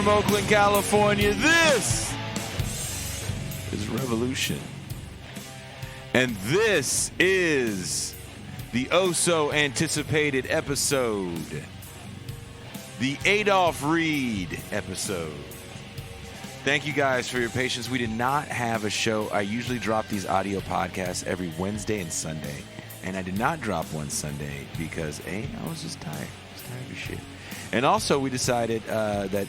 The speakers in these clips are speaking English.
from Oakland, California. This is Revolution. And this is the oh-so-anticipated episode, the Adolph Reed episode. Thank you guys for your patience. We did not have a show. I usually drop these audio podcasts every Wednesday and Sunday. And I did not drop one Sunday because, I was just tired. I was tired of shit. And also, we decided that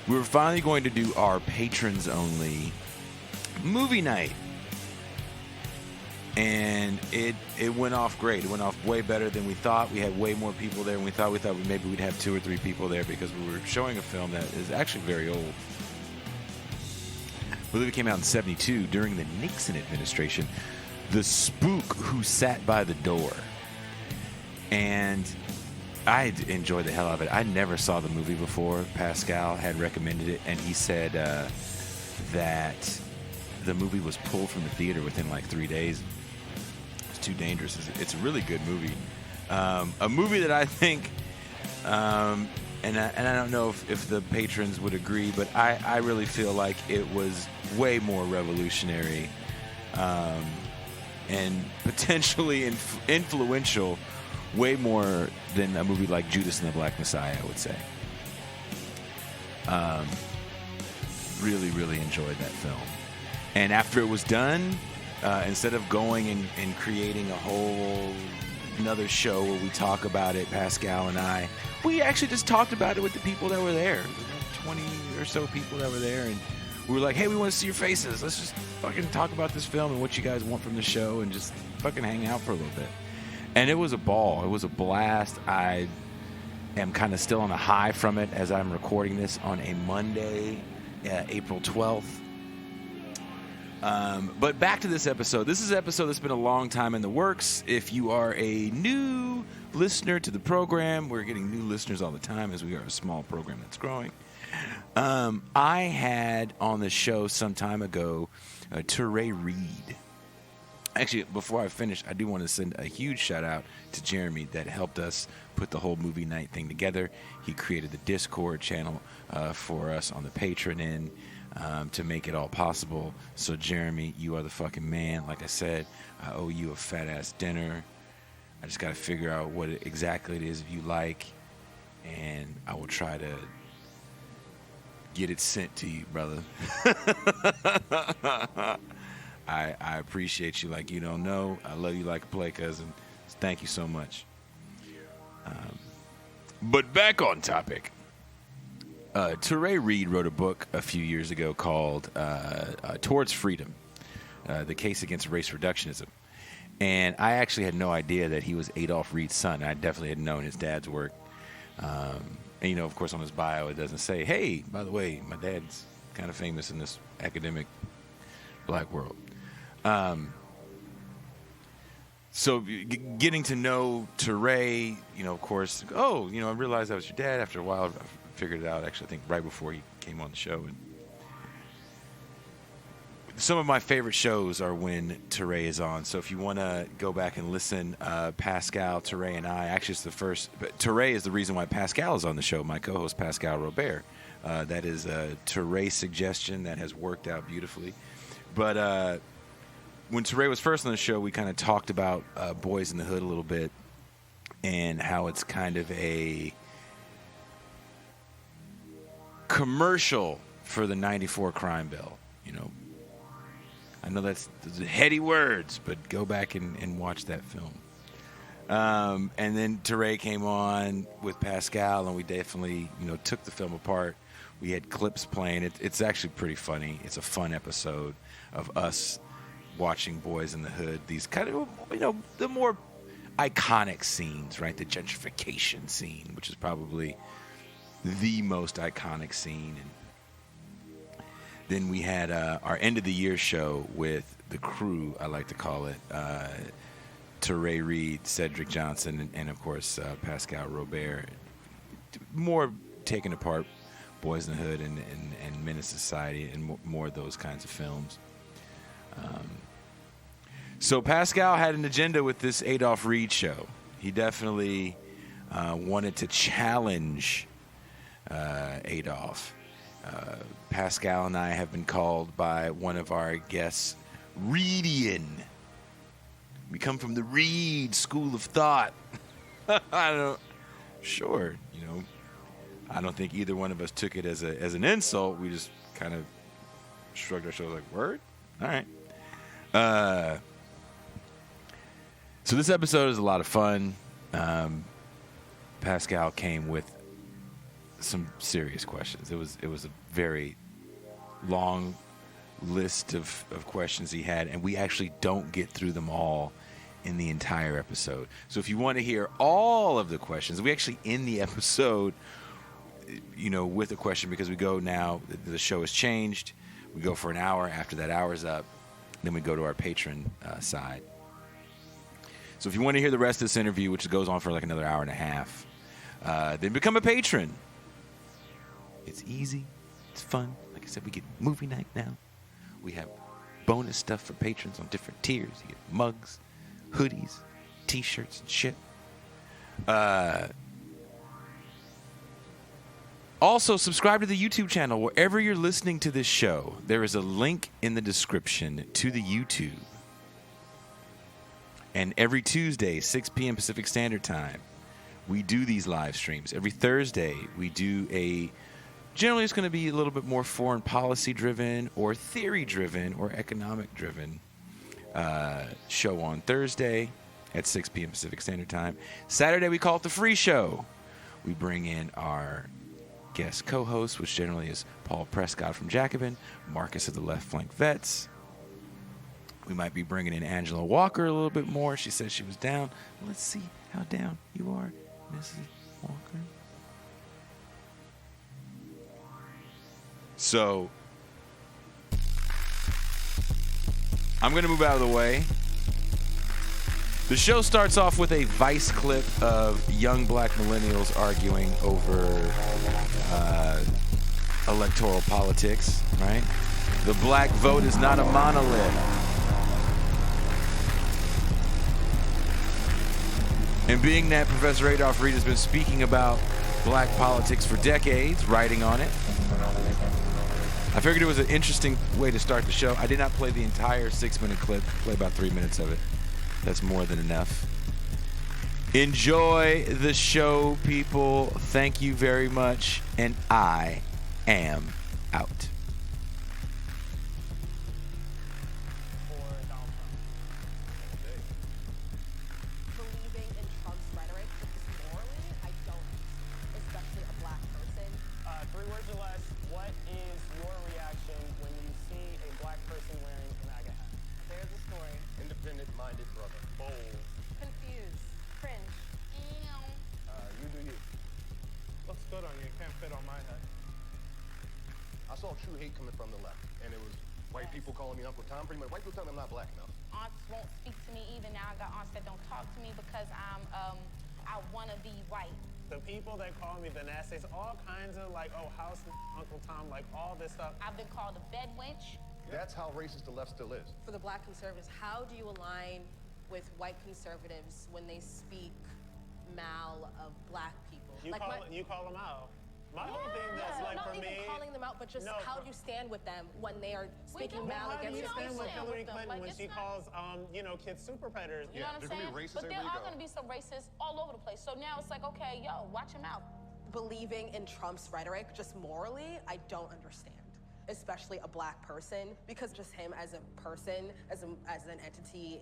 we were finally going to do our patrons-only movie night. And it went off great. It went off way better than we thought. We had way more people there than we thought. We thought maybe we'd have 2 or 3 people there because we were showing a film that is actually very old. I believe it came out in 1972 during the Nixon administration. The Spook Who Sat by the Door. And I enjoyed the hell out of it. I never saw the movie before. Pascal had recommended it, and he said that the movie was pulled from the theater within like 3 days. It's too dangerous. It's a really good movie. A movie that I think, and I don't know if the patrons would agree, but I really feel like it was way more revolutionary and potentially influential, way more than a movie like Judas and the Black Messiah, I would say. Really, really enjoyed that film. And after it was done, instead of going and creating a whole another show where we talk about it, Pascal and I, we actually just talked about it with the people that were there. 20 or so people that were there, and we were like, hey, we want to see your faces. Let's just fucking talk about this film and what you guys want from the show and just fucking hang out for a little bit. And it was a ball. It was a blast. I am kind of still on a high from it as I'm recording this on a Monday, April 12th. But back to this episode. This is an episode that's been a long time in the works. If you are a new listener to the program, we're getting new listeners all the time as we are a small program that's growing. I had on the show some time ago Race Reed. Actually, before I finish, I do want to send a huge shout out to Jeremy that helped us put the whole movie night thing together. He created the Discord channel for us on the patron end to make it all possible. So Jeremy, you are the fucking man. Like I said, I owe you a fat ass dinner. I just got to figure out what exactly it is you like, and I will try to get it sent to you, brother. I appreciate you like you don't know. I love you like a play cousin. Thank you so much. But back on topic. Race Reed wrote a book a few years ago called Towards Freedom, The Case Against Race Reductionism. And I actually had no idea that he was Adolph Reed's son. I definitely had known his dad's work. And, of course, on his bio, it doesn't say, hey, by the way, my dad's kind of famous in this academic black world. So getting to know Race, of course, I realized that was your dad. After a while, I figured it out, actually, I think right before he came on the show. And some of my favorite shows are when Race is on. So if you want to go back and listen, Pascal, Race, and I, actually it's the first, but Race is the reason why Pascal is on the show, my co-host Pascal Robert. That is a Race suggestion that has worked out beautifully. But when Race was first on the show, we kind of talked about Boys in the Hood a little bit and how it's kind of a commercial for the 94 crime bill. I know that's heady words, but go back and watch that film. And then Race came on with Pascal, and we definitely, took the film apart. We had clips playing. It's actually pretty funny. It's a fun episode of us watching Boys in the Hood. These kind of, the more iconic scenes, right? The gentrification scene, which is probably the most iconic scene. And then we had our end of the year show with the crew, I like to call it, Race Reed, Cedric Johnson, and of course Pascal Robert. More taking apart Boys in the Hood and Menace Society and more of those kinds of films. So Pascal had an agenda with this Adolph Reed show. He definitely wanted to challenge Adolph. Pascal and I have been called by one of our guests Reedian. We come from the Reed School of Thought. Sure, you know, I don't think either one of us took it as an insult. We just kind of shrugged our shoulders like, word? All right. So this episode is a lot of fun. Pascal came with some serious questions. It was a very long list of questions he had, and we actually don't get through them all in the entire episode. So if you want to hear all of the questions, we actually end the episode, you know, with a question, because we go now, the show has changed. We go for an hour. After that hour's up, then we go to our patron side. So if you want to hear the rest of this interview, which goes on for like another hour and a half, then become a patron. It's easy. It's fun. Like I said, we get movie night now. We have bonus stuff for patrons on different tiers. You get mugs, hoodies, T-shirts, and shit. Also, subscribe to the YouTube channel. Wherever you're listening to this show, there is a link in the description to the YouTube. And every Tuesday, 6 p.m. Pacific Standard Time, we do these live streams. Every Thursday, we do generally it's going to be a little bit more foreign policy driven or theory driven or economic driven show on Thursday at 6 p.m. Pacific Standard Time. Saturday, we call it the free show. We bring in our guest co-host, which generally is Paul Prescott from Jacobin, Marcus of the Left Flank Vets. We might be bringing in Angela Walker a little bit more. She said she was down. Let's see how down you are, Mrs. Walker. So, I'm going to move out of the way. The show starts off with a Vice clip of young black millennials arguing over electoral politics, right? The black vote is not a monolith. And being that Professor Adolph Reed has been speaking about black politics for decades, writing on it, I figured it was an interesting way to start the show. I did not play the entire 6-minute clip, play about 3 minutes of it. That's more than enough. Enjoy the show, people. Thank you very much. And I am out. I saw true hate coming from the left, and it was white people calling me Uncle Tom. Pretty much, white people telling me I'm not black enough. Aunts won't speak to me even now. I got aunts that don't talk to me because I want to be white. The people that call me the nastiest, all kinds of like, oh, house Uncle Tom, like all this stuff. I've been called a bed wench. That's how racist the left still is. For the black conservatives, how do you align with white conservatives when they speak mal of black people? You call them out. My whole thing that's like not for even me, calling them out, but just how do you stand with them when they are speaking mal how do against you stand with Hillary Clinton Like, when she calls, kids super predators? You know what I'm saying? Racist But there everywhere are you go. going to be some racists all over the place. So now it's like, okay, yo, watch him out. Believing in Trump's rhetoric, just morally, I don't understand. Especially a black person, because just him as a person, as an entity,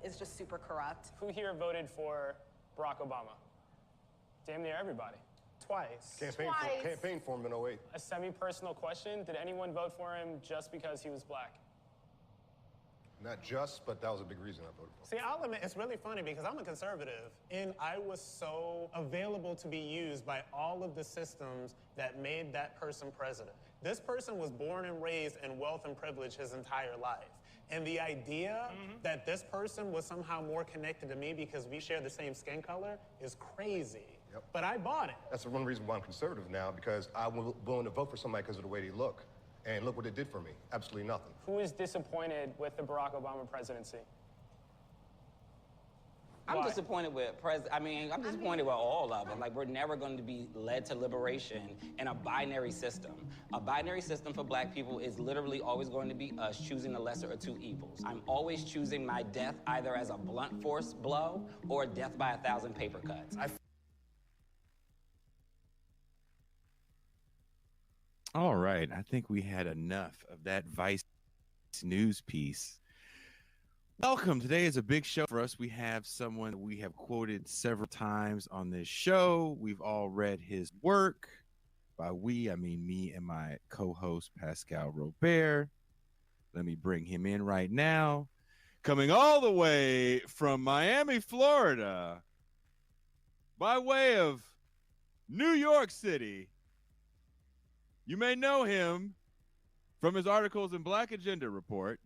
is just super corrupt. Who here voted for Barack Obama? Damn near everybody. Twice. Campaign for him in 08. A semi-personal question, did anyone vote for him just because he was black? Not just, but that was a big reason I voted for him. See, I'll admit, it's really funny because I'm a conservative, and I was so available to be used by all of the systems that made that person president. This person was born and raised in wealth and privilege his entire life. And the idea that this person was somehow more connected to me because we share the same skin color is crazy. Yep. But I bought it. That's the one reason why I'm conservative now, because I'm willing to vote for somebody because of the way they look. And look what it did for me. Absolutely nothing. Who is disappointed with the Barack Obama presidency? I'm Why? disappointed with I'm disappointed with all of it. Like, we're never going to be led to liberation in a binary system. A binary system for black people is literally always going to be us choosing the lesser of two evils. I'm always choosing my death either as a blunt force blow or death by 1,000 paper cuts. All right. I think we had enough of that Vice news piece. Welcome. Today is a big show for us. We have someone we have quoted several times on this show. We've all read his work. By we, I mean me and my co-host, Pascal Robert. Let me bring him in right now. Coming all the way from Miami, Florida, by way of New York City. You may know him from his articles in Black Agenda Report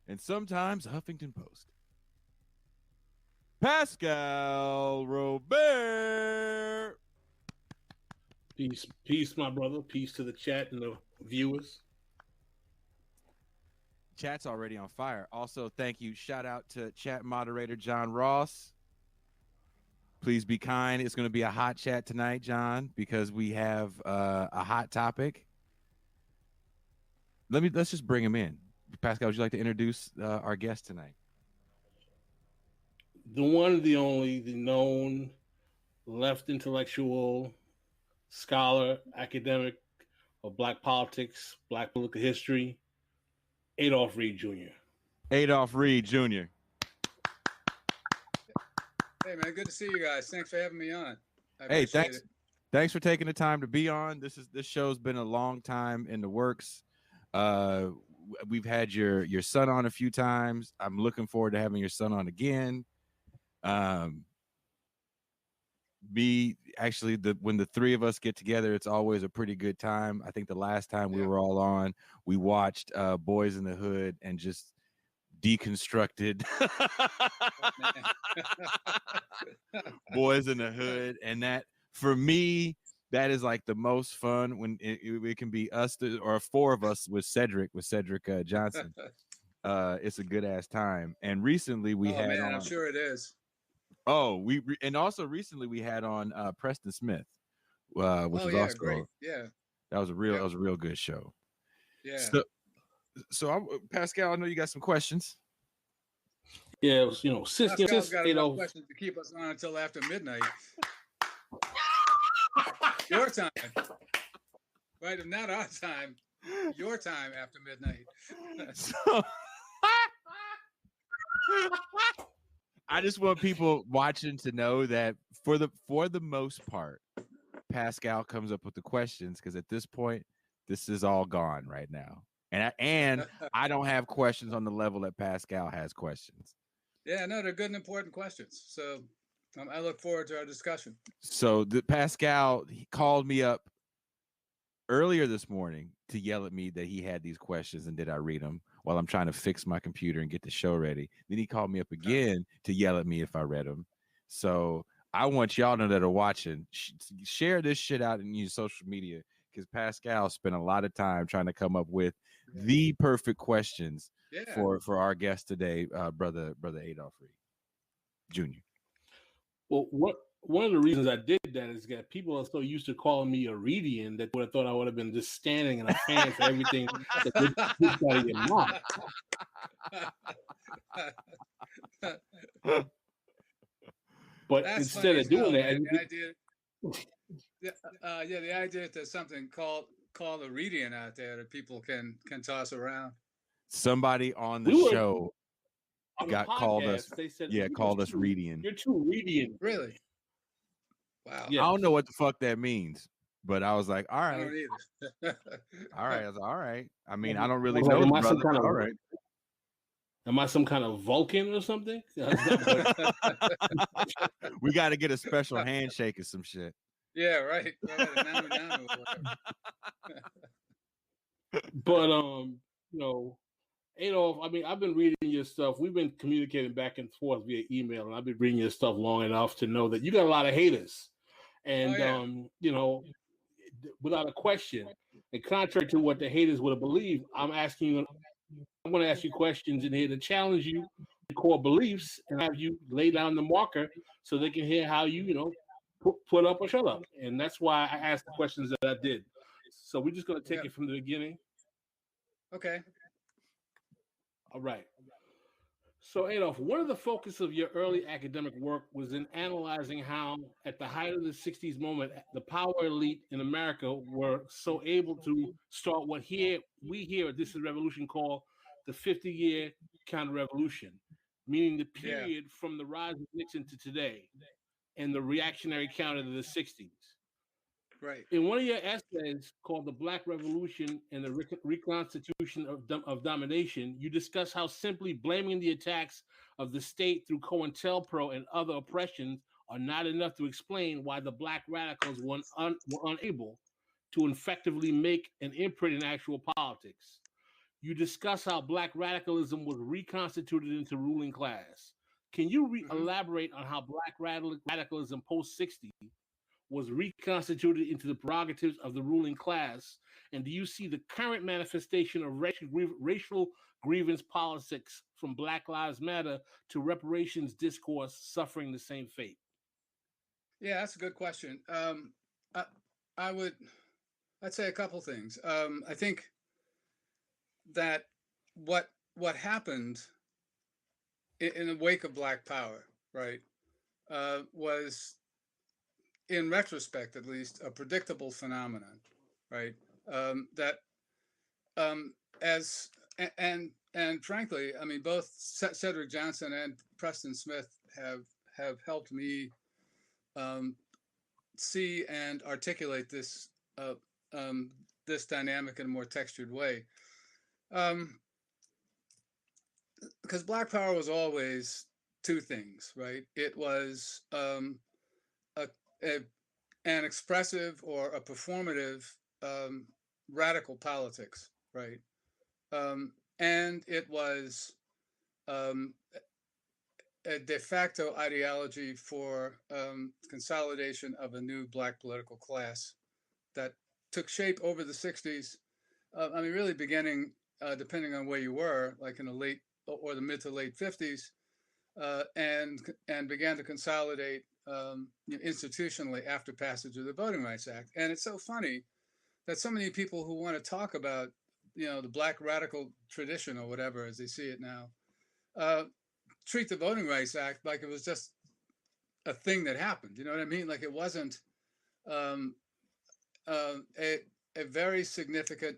and sometimes Huffington Post. Pascal Robert. Peace, my brother. Peace to the chat and the viewers. Chat's already on fire. Also, thank you. Shout out to chat moderator John Ross. Please be kind. It's going to be a hot chat tonight, John, because we have a hot topic. Let's just bring him in. Pascal, would you like to introduce our guest tonight? The one, the only, the known left intellectual scholar, academic of Black politics, Black political history, Adolph Reed Jr. Adolph Reed Jr. Hey, man, good to see you guys. Thanks for having me on. Hey, thanks for taking the time to be on. This show's been a long time in the works. We've had your son on a few times. I'm looking forward to having your son on again. When the three of us get together, it's always a pretty good time. I think the last time we were all on, we watched Boys in the Hood and just deconstructed Boys in the Hood, and that for me, that is like the most fun when it can be us or four of us with Cedric Johnson. It's a good ass time. And recently we had man, on, I'm sure it is. Oh, and also recently we had on Preston Smith, which was also great. Yeah, that was a real good show. Yeah. So Pascal, I know you got some questions. Yeah, Pascal's got enough questions to keep us on until after midnight. Your time, right? If not our time, your time after midnight. So, I just want people watching to know that for the most part, Pascal comes up with the questions, because at this point, this is all gone right now, and I don't have questions on the level that Pascal has questions. Yeah, no, they're good and important questions. So I look forward to our discussion. So Pascal, he called me up earlier this morning to yell at me that he had these questions and did I read them while I'm trying to fix my computer and get the show ready. Then he called me up again to yell at me if I read them. So I want y'all to know that are watching, share this shit out in your social media, because Pascal spent a lot of time trying to come up with the perfect questions for our guest today, brother Adolph Reed Jr. Well, one of the reasons I did that is that people are so used to calling me a Reedian that would have thought I would have been just standing in a fan for everything that this out of your mouth. But That's instead of doing that, the idea that there's something called a Reedian out there that people can toss around. Somebody on the show called us. They said, called us Reedian. You're too Reedian. Really? Wow. Yeah. I don't know what the fuck that means, but I was like, all right. I don't either. All right. I was like, all right. I mean, I don't really know. Am I some kind of, all right. Am I some kind of Vulcan or something? We got to get a special handshake or some shit. Yeah, right. But Adolph, I mean, I've been reading your stuff. We've been communicating back and forth via email, and I've been reading your stuff long enough to know that you got a lot of haters. And without a question, and contrary to what the haters would have believed, I'm going to ask you questions in here to challenge you core beliefs and have you lay down the marker so they can hear how you put up or shut up. And that's why I asked the questions that I did. So we're just going to take it from the beginning. Okay. All right. So, Adolph, one of the focus of your early academic work was in analyzing how, at the height of the 60s moment, the power elite in America were so able to start what we here at This Is Revolution call the 50-year counter-revolution, meaning the period from the rise of Nixon to today and the reactionary counter to the 60s. Right. In one of your essays called The Black Revolution and the Reconstitution of Domination, you discuss how simply blaming the attacks of the state through COINTELPRO and other oppressions are not enough to explain why the Black radicals were unable to effectively make an imprint in actual politics. You discuss how Black radicalism was reconstituted into ruling class. Can you elaborate on how Black radicalism post-60 was reconstituted into the prerogatives of the ruling class? And do you see the current manifestation of racial grievance politics from Black Lives Matter to reparations discourse suffering the same fate? Yeah, that's a good question. I'd say a couple things. I think that what happened in the wake of Black Power, right, was, in retrospect at least, a predictable phenomenon, right? And frankly, I mean, both Cedric Johnson and Preston Smith have helped me see and articulate this this dynamic in a more textured way. Because Black Power was always two things, right? It was an expressive or a performative radical politics, right? And it was a de facto ideology for consolidation of a new Black political class that took shape over the 60s. I mean, really beginning, depending on where you were, like in the late or the mid to late 50s, and began to consolidate institutionally after passage of the Voting Rights Act. And it's so funny that so many people who want to talk about, the Black radical tradition or whatever, as they see it now, treat the Voting Rights Act like it was just a thing that happened. You know what I mean? Like it wasn't a very significant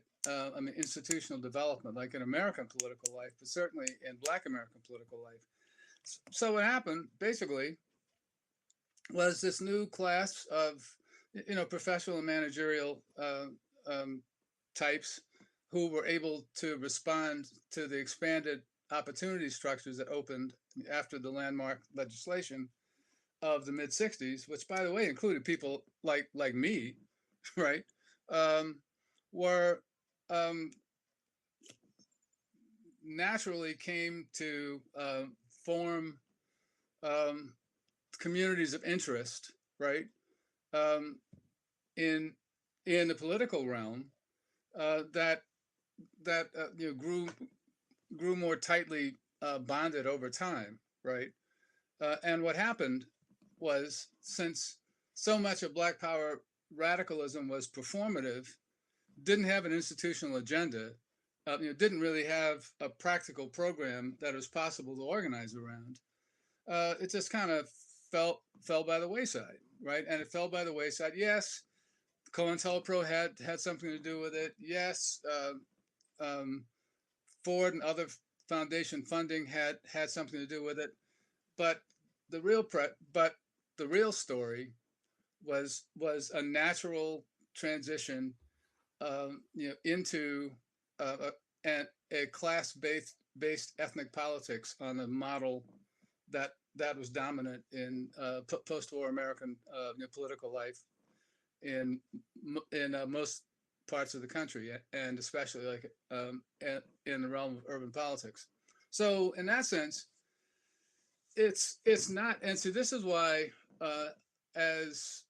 institutional development, like in American political life, but certainly in Black American political life. So what happened basically was this new class of, professional and managerial types who were able to respond to the expanded opportunity structures that opened after the landmark legislation of the mid 60s, which by the way included people like me, right? Were naturally came to form communities of interest, right? In the political realm that grew more tightly bonded over time, right? And what happened was, since so much of Black Power radicalism was performative, didn't have an institutional agenda, didn't really have a practical program that was possible to organize around. It just kind of fell by the wayside, right? And it fell by the wayside. Yes, COINTELPRO had something to do with it. Yes, Ford and other foundation funding had something to do with it. But the real story was a natural transition, into a class-based ethnic politics on a model that was dominant in post-war American political life in most parts of the country, and especially like in the realm of urban politics. So in that sense, it's not. And so this is why, as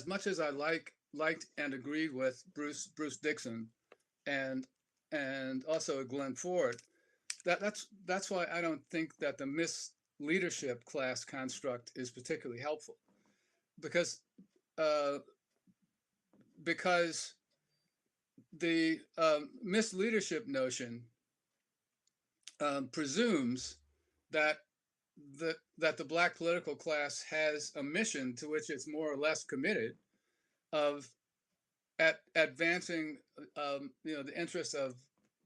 much as I liked and agreed with Bruce Dixon and and also Glenn Ford. That's why I don't think that the misleadership class construct is particularly helpful, because uh, because the misleadership notion presumes that the black political class has a mission to which it's more or less committed of advancing the interests of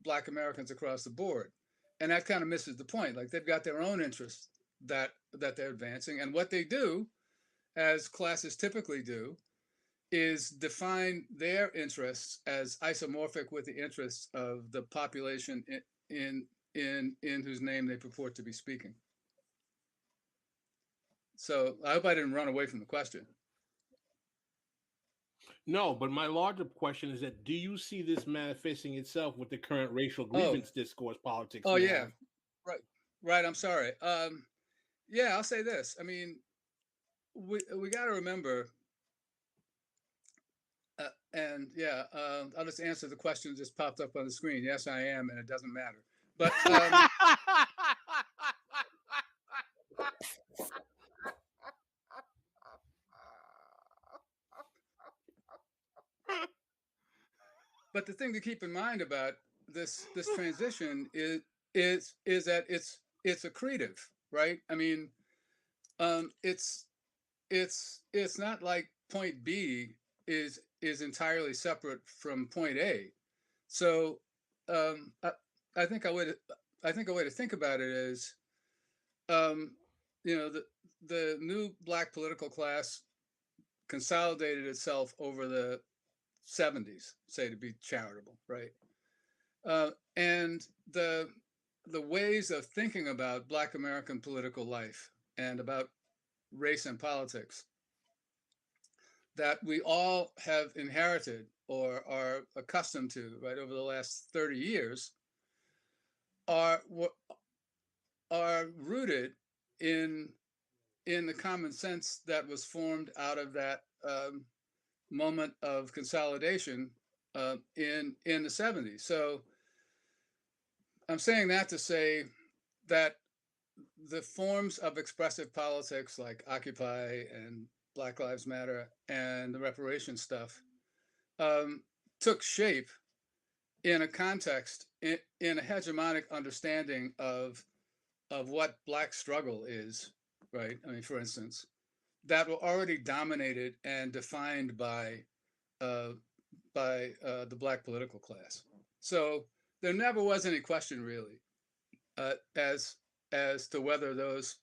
black Americans across the board, and that kind of misses the point. Like, they've got their own interests that they're advancing, and what they do, as classes typically do, is define their interests as isomorphic with the interests of the population in whose name they purport to be speaking. So I hope I didn't run away from the question. No, but my larger question is that, do you see this manifesting itself with the current racial grievance discourse politics? Oh, yeah. Right. I'm sorry. Yeah, I'll say this. I mean, we got to remember, and yeah, I'll just answer the question that just popped up on the screen. Yes, I am, and it doesn't matter. But but the thing to keep in mind about this transition is that it's accretive, right? I mean, it's not like point B is entirely separate from point A. So I think a way to think about it is, the new black political class consolidated itself over the 70s, say, to be charitable, right? And the ways of thinking about black American political life and about race and politics that we all have inherited or are accustomed to, right, over the last 30 years are rooted in the common sense that was formed out of that moment of consolidation in the 70s. So I'm saying that to say that the forms of expressive politics like Occupy and Black Lives Matter and the reparations stuff took shape in a context, in a hegemonic understanding of what black struggle is, right? I mean, for instance, that were already dominated and defined by the black political class. So there never was any question, really, as to whether those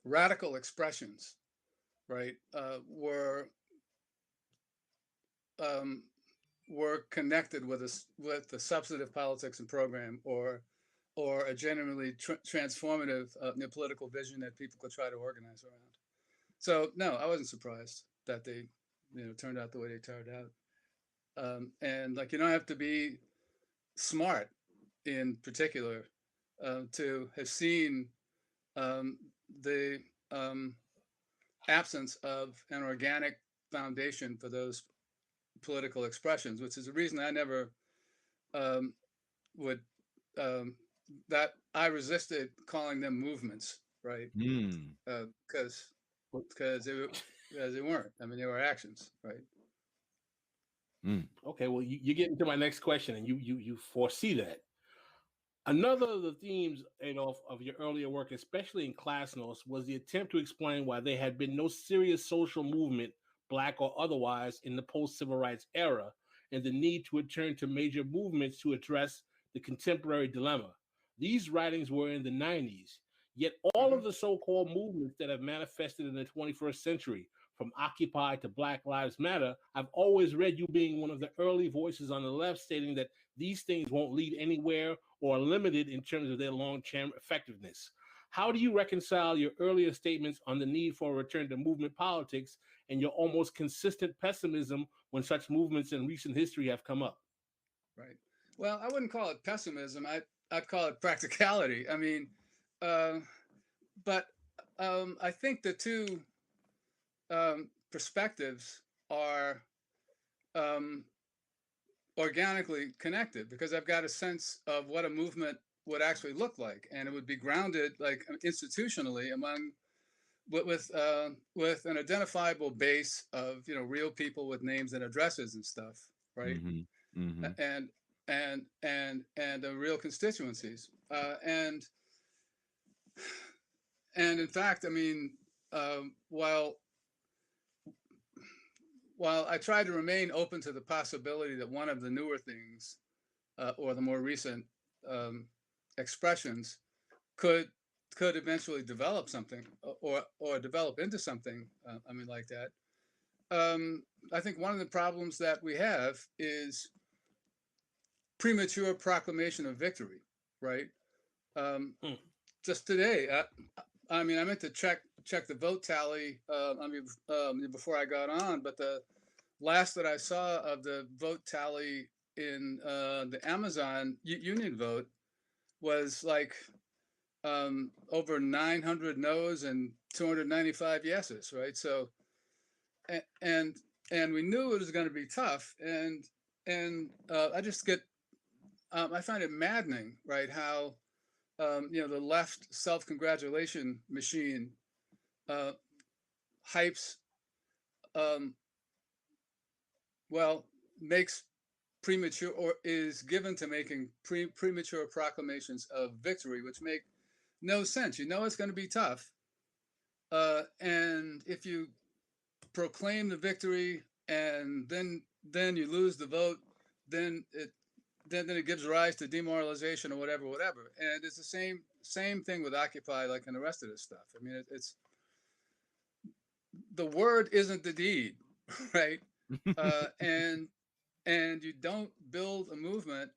radical expressions, right, were connected with the substantive politics and program, or a genuinely transformative political vision that people could try to organize around. So no, I wasn't surprised that they turned out the way they turned out. And like, you don't have to be smart in particular to have seen the absence of an organic foundation for those political expressions, which is the reason I never would that I resisted calling them movements, right? Because they weren't. I mean, they were actions, right? Okay, well, you get into my next question, and you foresee that. Another of the themes, Adolph, of your earlier work, especially in Class Notes, was the attempt to explain why there had been no serious social movement, black or otherwise, in the post-civil rights era, and the need to return to major movements to address the contemporary dilemma. These writings were in the 90s, yet all of the so-called movements that have manifested in the 21st century, from Occupy to Black Lives Matter, I've always read you being one of the early voices on the left stating that these things won't lead anywhere or are limited in terms of their long-term effectiveness. How do you reconcile your earlier statements on the need for a return to movement politics and your almost consistent pessimism when such movements in recent history have come up? Right. Well, I wouldn't call it pessimism. I'd call it practicality. I mean, but I think the two perspectives are organically connected because I've got a sense of what a movement would actually look like, and it would be grounded like institutionally among with an identifiable base of real people with names and addresses and stuff, right? Mm-hmm. Mm-hmm. And real constituencies, and in fact, I mean, while I try to remain open to the possibility that one of the newer things or the more recent expressions could eventually develop something or develop into something, I mean, like that. I think one of the problems that we have is premature proclamation of victory, right? Just today, I mean, I meant to check the vote tally. Before I got on, but the last that I saw of the vote tally in the Amazon union vote was like over 900 no's and 295 yeses, right? So, and we knew it was going to be tough, and I just get I find it maddening, right? How the left self-congratulation machine hypes, makes premature or is given to making premature proclamations of victory, which make no sense. You know it's going to be tough, and if you proclaim the victory and then you lose the vote, then it gives rise to demoralization or whatever. And it's the same thing with Occupy, like, and the rest of this stuff. I mean, it's the word isn't the deed, right? And you don't build a movement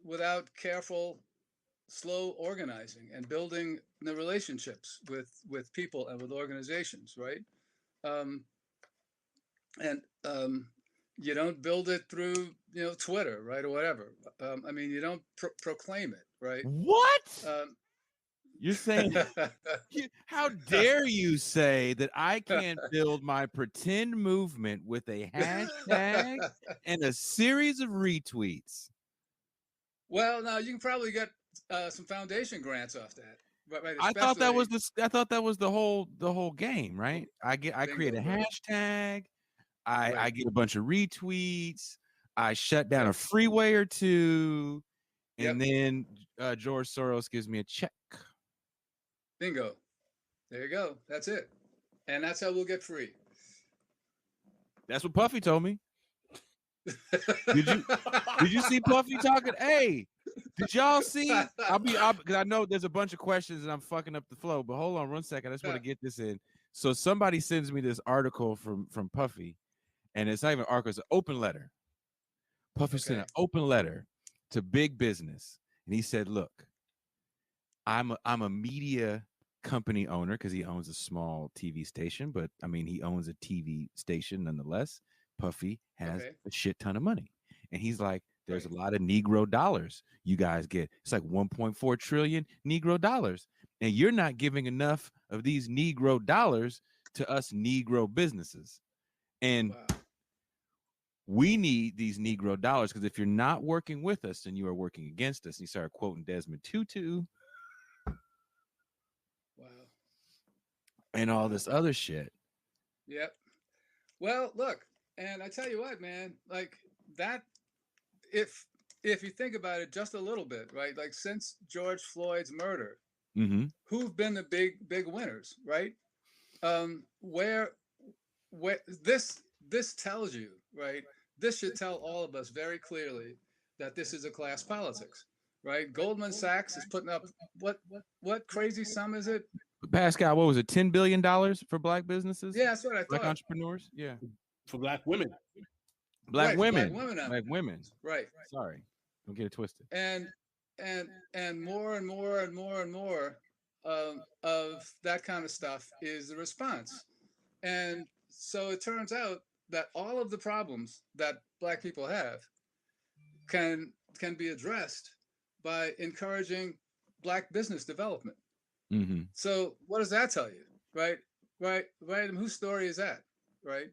without careful, slow organizing and building the relationships with people and with organizations, right? You don't build it through Twitter, right, or whatever. I mean, you don't proclaim it, right? What? You're saying, how dare you say that I can't build my pretend movement with a hashtag and a series of retweets? Well, now you can probably get some foundation grants off that. Right, I thought that was the whole game, right? I create a hashtag, I get a bunch of retweets, I shut down a freeway or two, and then George Soros gives me a check. Bingo. There you go. That's it. And that's how we'll get free. That's what Puffy told me. Did you see Puffy talking? Hey, did y'all see? Because I know there's a bunch of questions and I'm fucking up the flow, but hold on 1 second. I just want to get this in. So somebody sends me this article from Puffy, and it's not even an article, it's an open letter. Puffy sent an open letter to big business, and he said, look, I'm a media company owner because he owns a small TV station, but I mean, he owns a TV station nonetheless. Puffy has a shit ton of money. And he's like, there's a lot of Negro dollars you guys get. It's like 1.4 trillion Negro dollars. And you're not giving enough of these Negro dollars to us Negro businesses. And we need these Negro dollars because if you're not working with us, then you are working against us. And he started quoting Desmond Tutu. Wow. And all this other shit. Yep. Well, look, and I tell you what, man, like that, if you think about it just a little bit, right? Like since George Floyd's murder, who've been the big winners, right? Where this tells you, right? This should tell all of us very clearly that this is a class politics, right? Goldman Sachs is putting up what crazy sum is it? Pascal, what was it? $10 billion for black businesses? Yeah, that's what I thought. Black entrepreneurs? Yeah. For black women. Black women. Black women. Right. Sorry. Don't get it twisted. And more and more and more and more of that kind of stuff is the response. And so it turns out that all of the problems that black people have can be addressed by encouraging black business development. So what does that tell you? Right. And whose story is that? Right.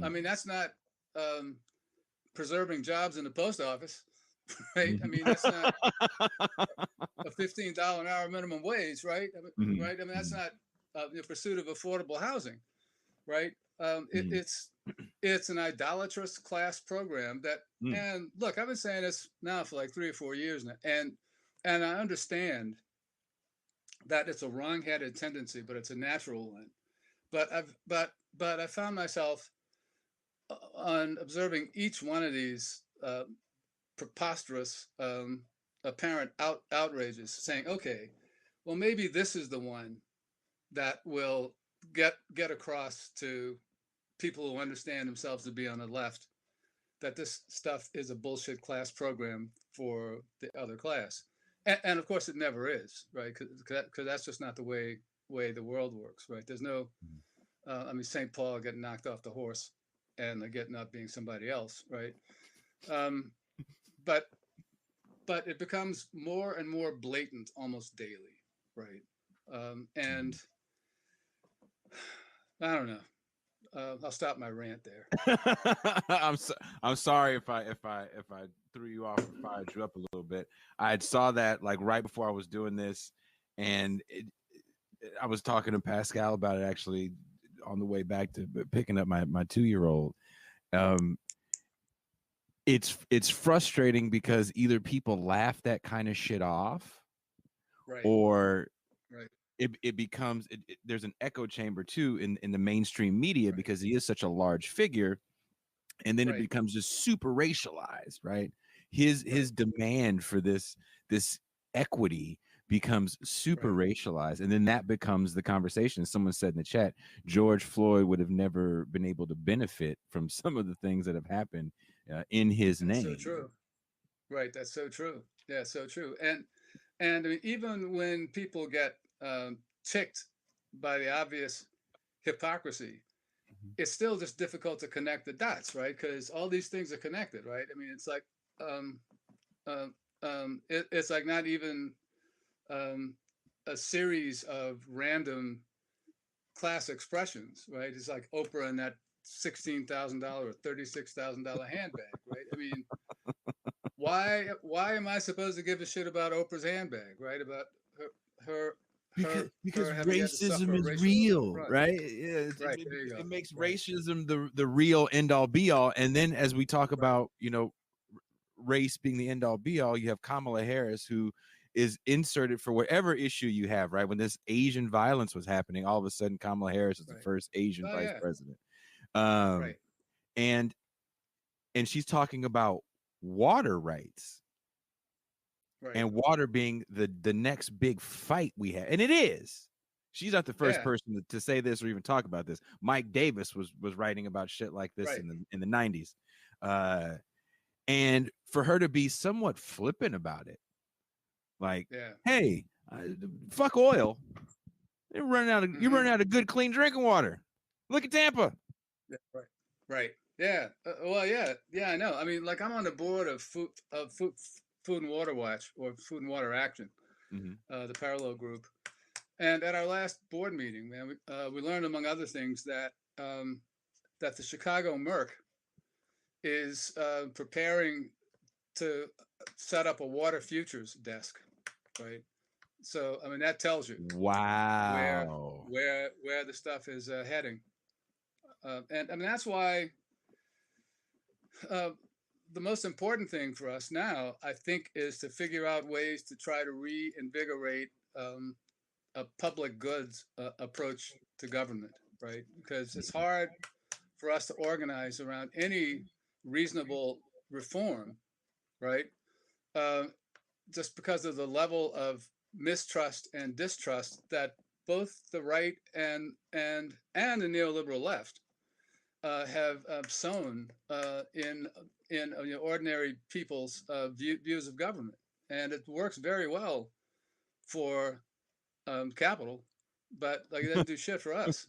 I mean, that's not preserving jobs in the post office, right? I mean, that's not a $15 an hour minimum wage, right? Right? I mean, that's not the pursuit of affordable housing, right? It's an idolatrous class program that, and look, I've been saying this now for like 3 or 4 years now, and I understand that it's a wrong-headed tendency, but it's a natural one. But I found myself on observing each one of these preposterous apparent outrages, saying, okay, well, maybe this is the one that will get across to people who understand themselves to be on the left that this stuff is a bullshit class program for the other class. And of course it never is, right? Because that's just not the way the world works, right? There's no, I mean, St. Paul getting knocked off the horse and getting up being somebody else, right? But it becomes more and more blatant almost daily, right? And I don't know. I'll stop my rant there. I'm sorry if I threw you off or fired you up a little bit. I saw that like right before I was doing this, and I was talking to Pascal about it actually on the way back to picking up my 2-year-old. It's frustrating because either people laugh that kind of shit off, right, or right. It becomes there's an echo chamber too in the mainstream media, because he is such a large figure, and then it becomes just super racialized, right? His demand for this equity becomes super racialized, and then that becomes the conversation. Someone said in the chat, George Floyd would have never been able to benefit from some of the things that have happened in his name. So true, right? That's so true. Yeah, so true. And I mean, even when people get ticked by the obvious hypocrisy, it's still just difficult to connect the dots, right? Because all these things are connected, right? I mean, it's like it's like not even a series of random class expressions, right? It's like Oprah and that $16,000 or $36,000 handbag, right? I mean, why am I supposed to give a shit about Oprah's handbag, right? About her because her racism is real, right? Yeah, right. It makes racism the real end all be all. And then as we talk about, you know, race being the end all be all, you have Kamala Harris, who is inserted for whatever issue you have, right? When this Asian violence was happening, all of a sudden Kamala Harris is the first Asian vice president. And she's talking about water rights. And water being the next big fight we have. And it is. She's not the first person to say this or even talk about this. Mike Davis was writing about shit like this in the 90s. And for her to be somewhat flippant about it, like, hey, fuck oil. You're running out of good, clean drinking water. Look at Tampa. Yeah, right. Yeah. Well, yeah, I know. I mean, like, I'm on the board of Food and Water Watch, or Food and Water Action, the parallel group. And at our last board meeting, man, we learned, among other things, that the Chicago Merc is preparing to set up a water futures desk, right? So, I mean, that tells you where the stuff is heading. And I mean, that's why the most important thing for us now, I think, is to figure out ways to try to reinvigorate a public goods approach to government, right? Because it's hard for us to organize around any reasonable reform, right? Just because of the level of mistrust and distrust that both the right and the neoliberal left have sown in ordinary people's views of government. And it works very well for capital, but like, it doesn't do shit for us.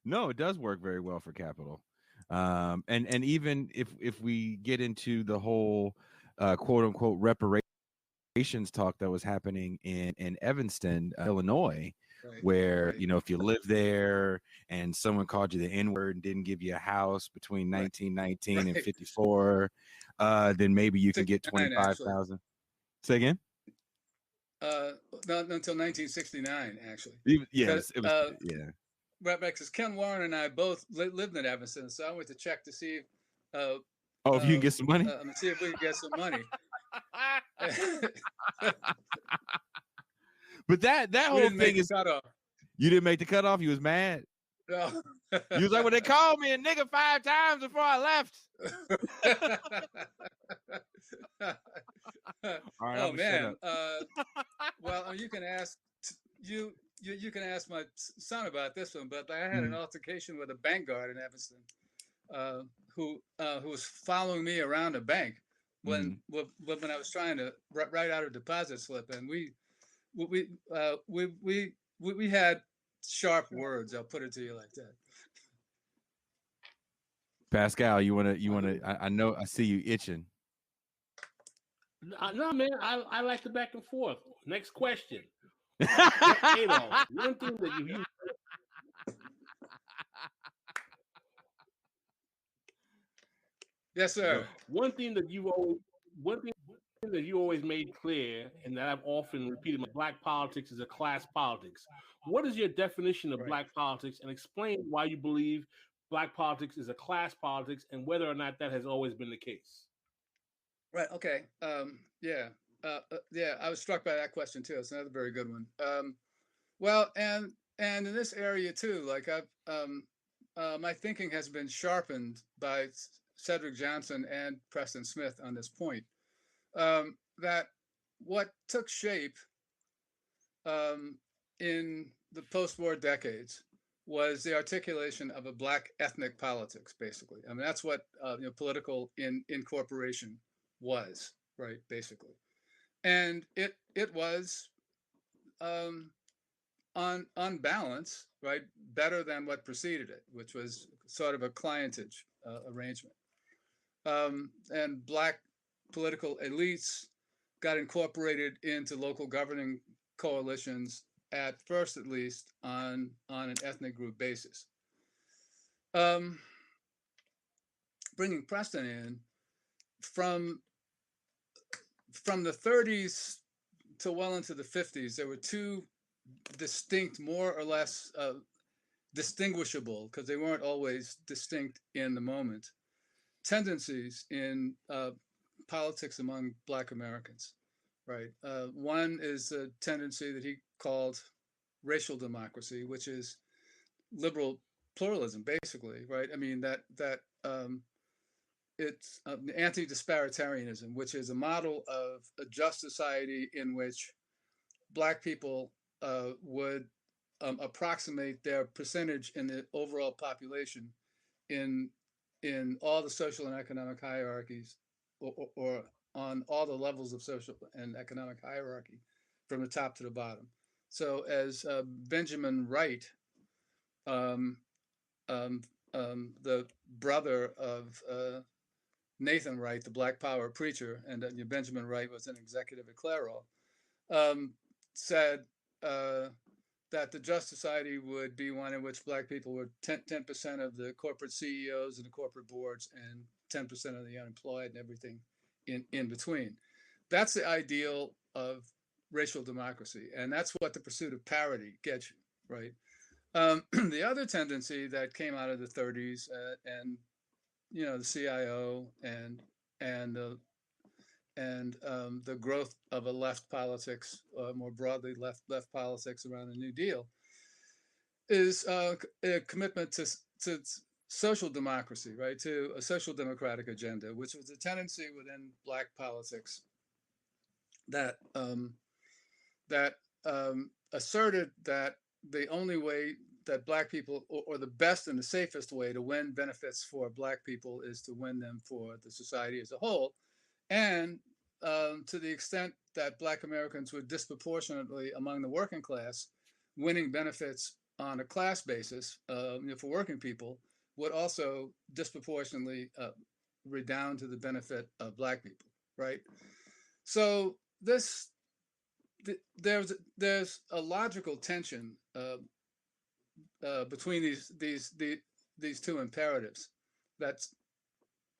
No, it does work very well for capital. And even if we get into the whole quote unquote reparations talk that was happening in Evanston, Illinois, where, you know, if you live there and someone called you the N-word and didn't give you a house between 1919 and 54, then maybe you can get 25,000. Say again? Not until 1969, actually. Yes, it was, yeah. Right, because Ken Warren and I both lived in Evanston, so I went to check to see if you can get some money? See if we can get some money. But that whole thing is cutoff. You didn't make the cutoff? You was mad? No. You was like, well, they called me a nigga 5 times before I left. All right, oh man. Well, you can ask you can ask my son about this one, but I had an altercation with a bank guard in Evanston, who was following me around a bank when I was trying to write out a deposit slip, and we had sharp words. I'll put it to you like that. Pascal, you wanna? I know I see you itching. No, man, I like the back and forth. Next question. One thing that you Yes, sir. One thing that you always made clear, and that I've often repeated, Black politics is a class politics. What is your definition of Black politics, and explain why you believe Black politics is a class politics, and whether or not that has always been the case? Right. Okay. Yeah. I was struck by that question too. It's another very good one. Well, and in this area too, like my thinking has been sharpened by Cedric Johnson and Preston Smith on this point. That what took shape in the post-war decades was the articulation of a Black ethnic politics, basically. I mean, that's what political incorporation was, right? Basically, and it was on balance, right, better than what preceded it, which was sort of a clientage arrangement. And Black political elites got incorporated into local governing coalitions, at first at least, on an ethnic group basis. Bringing Preston in, from the 30s to well into the 50s, there were two distinct, more or less distinguishable, because they weren't always distinct in the moment, tendencies in politics among Black Americans, right? One is a tendency that he called racial democracy, which is liberal pluralism, basically, right? I mean, it's anti-disparitarianism, which is a model of a just society in which Black people would approximate their percentage in the overall population in all the social and economic hierarchies, or on all the levels of social and economic hierarchy, from the top to the bottom. So as Benjamin Wright, the brother of Nathan Wright, the Black Power preacher, and Benjamin Wright was an executive at Clairol, said that the just society would be one in which Black people were 10% of the corporate CEOs and the corporate boards, and 10% of the unemployed, and everything in between. That's the ideal of racial democracy, and that's what the pursuit of parity gets you, right? The other tendency that came out of the 30s and the CIO and the growth of a left politics, more broadly left politics around the New Deal, is a commitment to social democracy, right? To a social democratic agenda, which was a tendency within Black politics that asserted that the only way that Black people, or the best and the safest way to win benefits for Black people, is to win them for the society as a whole. And to the extent that Black Americans were disproportionately among the working class, winning benefits on a class basis for working people would also disproportionately redound to the benefit of Black people, right? So this there's a logical tension between these two imperatives that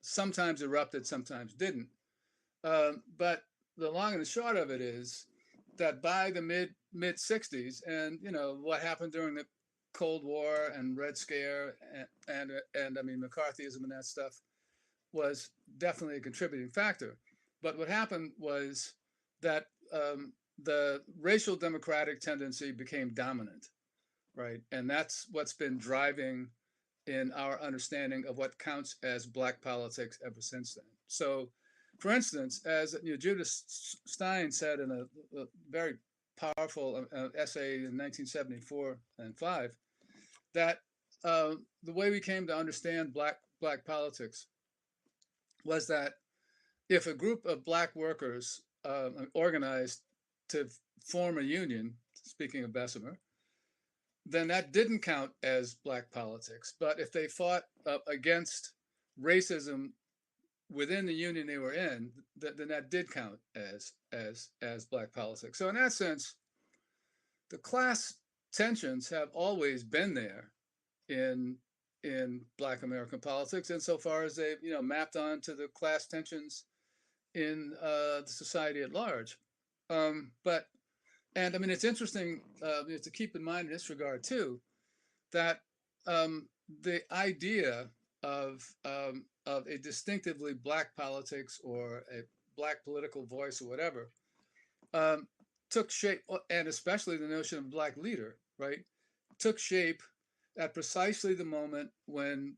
sometimes erupted, sometimes didn't. But the long and the short of it is that by the mid '60s, and what happened during the Cold War and Red Scare and I mean McCarthyism and that stuff was definitely a contributing factor. But what happened was that the racial democratic tendency became dominant, right? And that's what's been driving in our understanding of what counts as Black politics ever since then. So, for instance, as Judith Stein said in a very powerful essay in 1974 and 5, that the way we came to understand black politics was that if a group of Black workers organized to form a union, speaking of Bessemer, then that didn't count as Black politics. But if they fought against racism within the union they were in, then that did count as Black politics. So in that sense, the class tensions have always been there in Black American politics, insofar as they've mapped onto the class tensions in the society at large. And I mean, it's interesting to keep in mind in this regard too, that the idea of a distinctively Black politics or a Black political voice or whatever took shape, and especially the notion of Black leader, right, took shape at precisely the moment when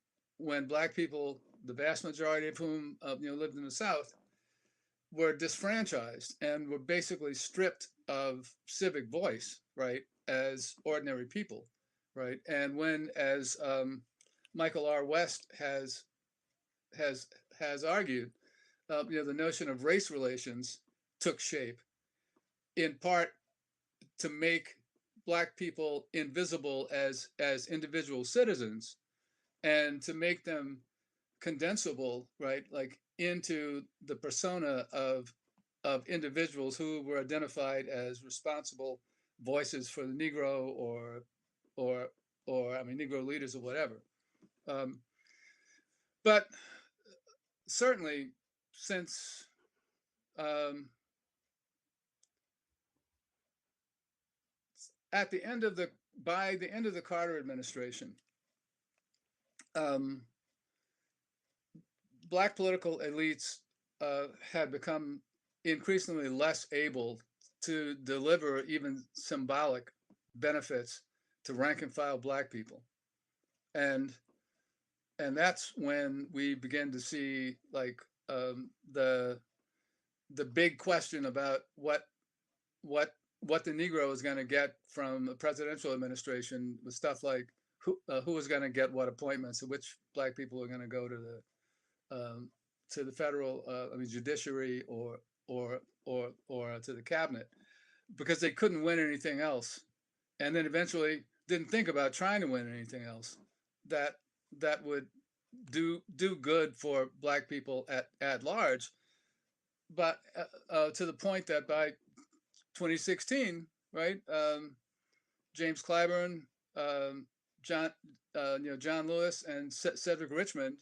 Black people, the vast majority of whom lived in the South, were disfranchised and were basically stripped of civic voice, right, as ordinary people, right? And when, as Michael R. West has argued, the notion of race relations took shape, in part to make Black people invisible as individual citizens, and to make them condensable, right, like into the persona of individuals who were identified as responsible voices for the Negro or I mean Negro leaders or whatever. But certainly since by the end of the Carter administration, Black political elites had become increasingly less able to deliver even symbolic benefits to rank and file Black people, and that's when we begin to see like the big question about what the Negro is going to get from a presidential administration, with stuff like who is going to get what appointments, and which Black people are going to go to the federal judiciary or to the cabinet, because they couldn't win anything else, and then eventually didn't think about trying to win anything else that would do good for Black people at large. But to the point that by 2016, right, James Clyburn, John Lewis, and Cedric Richmond,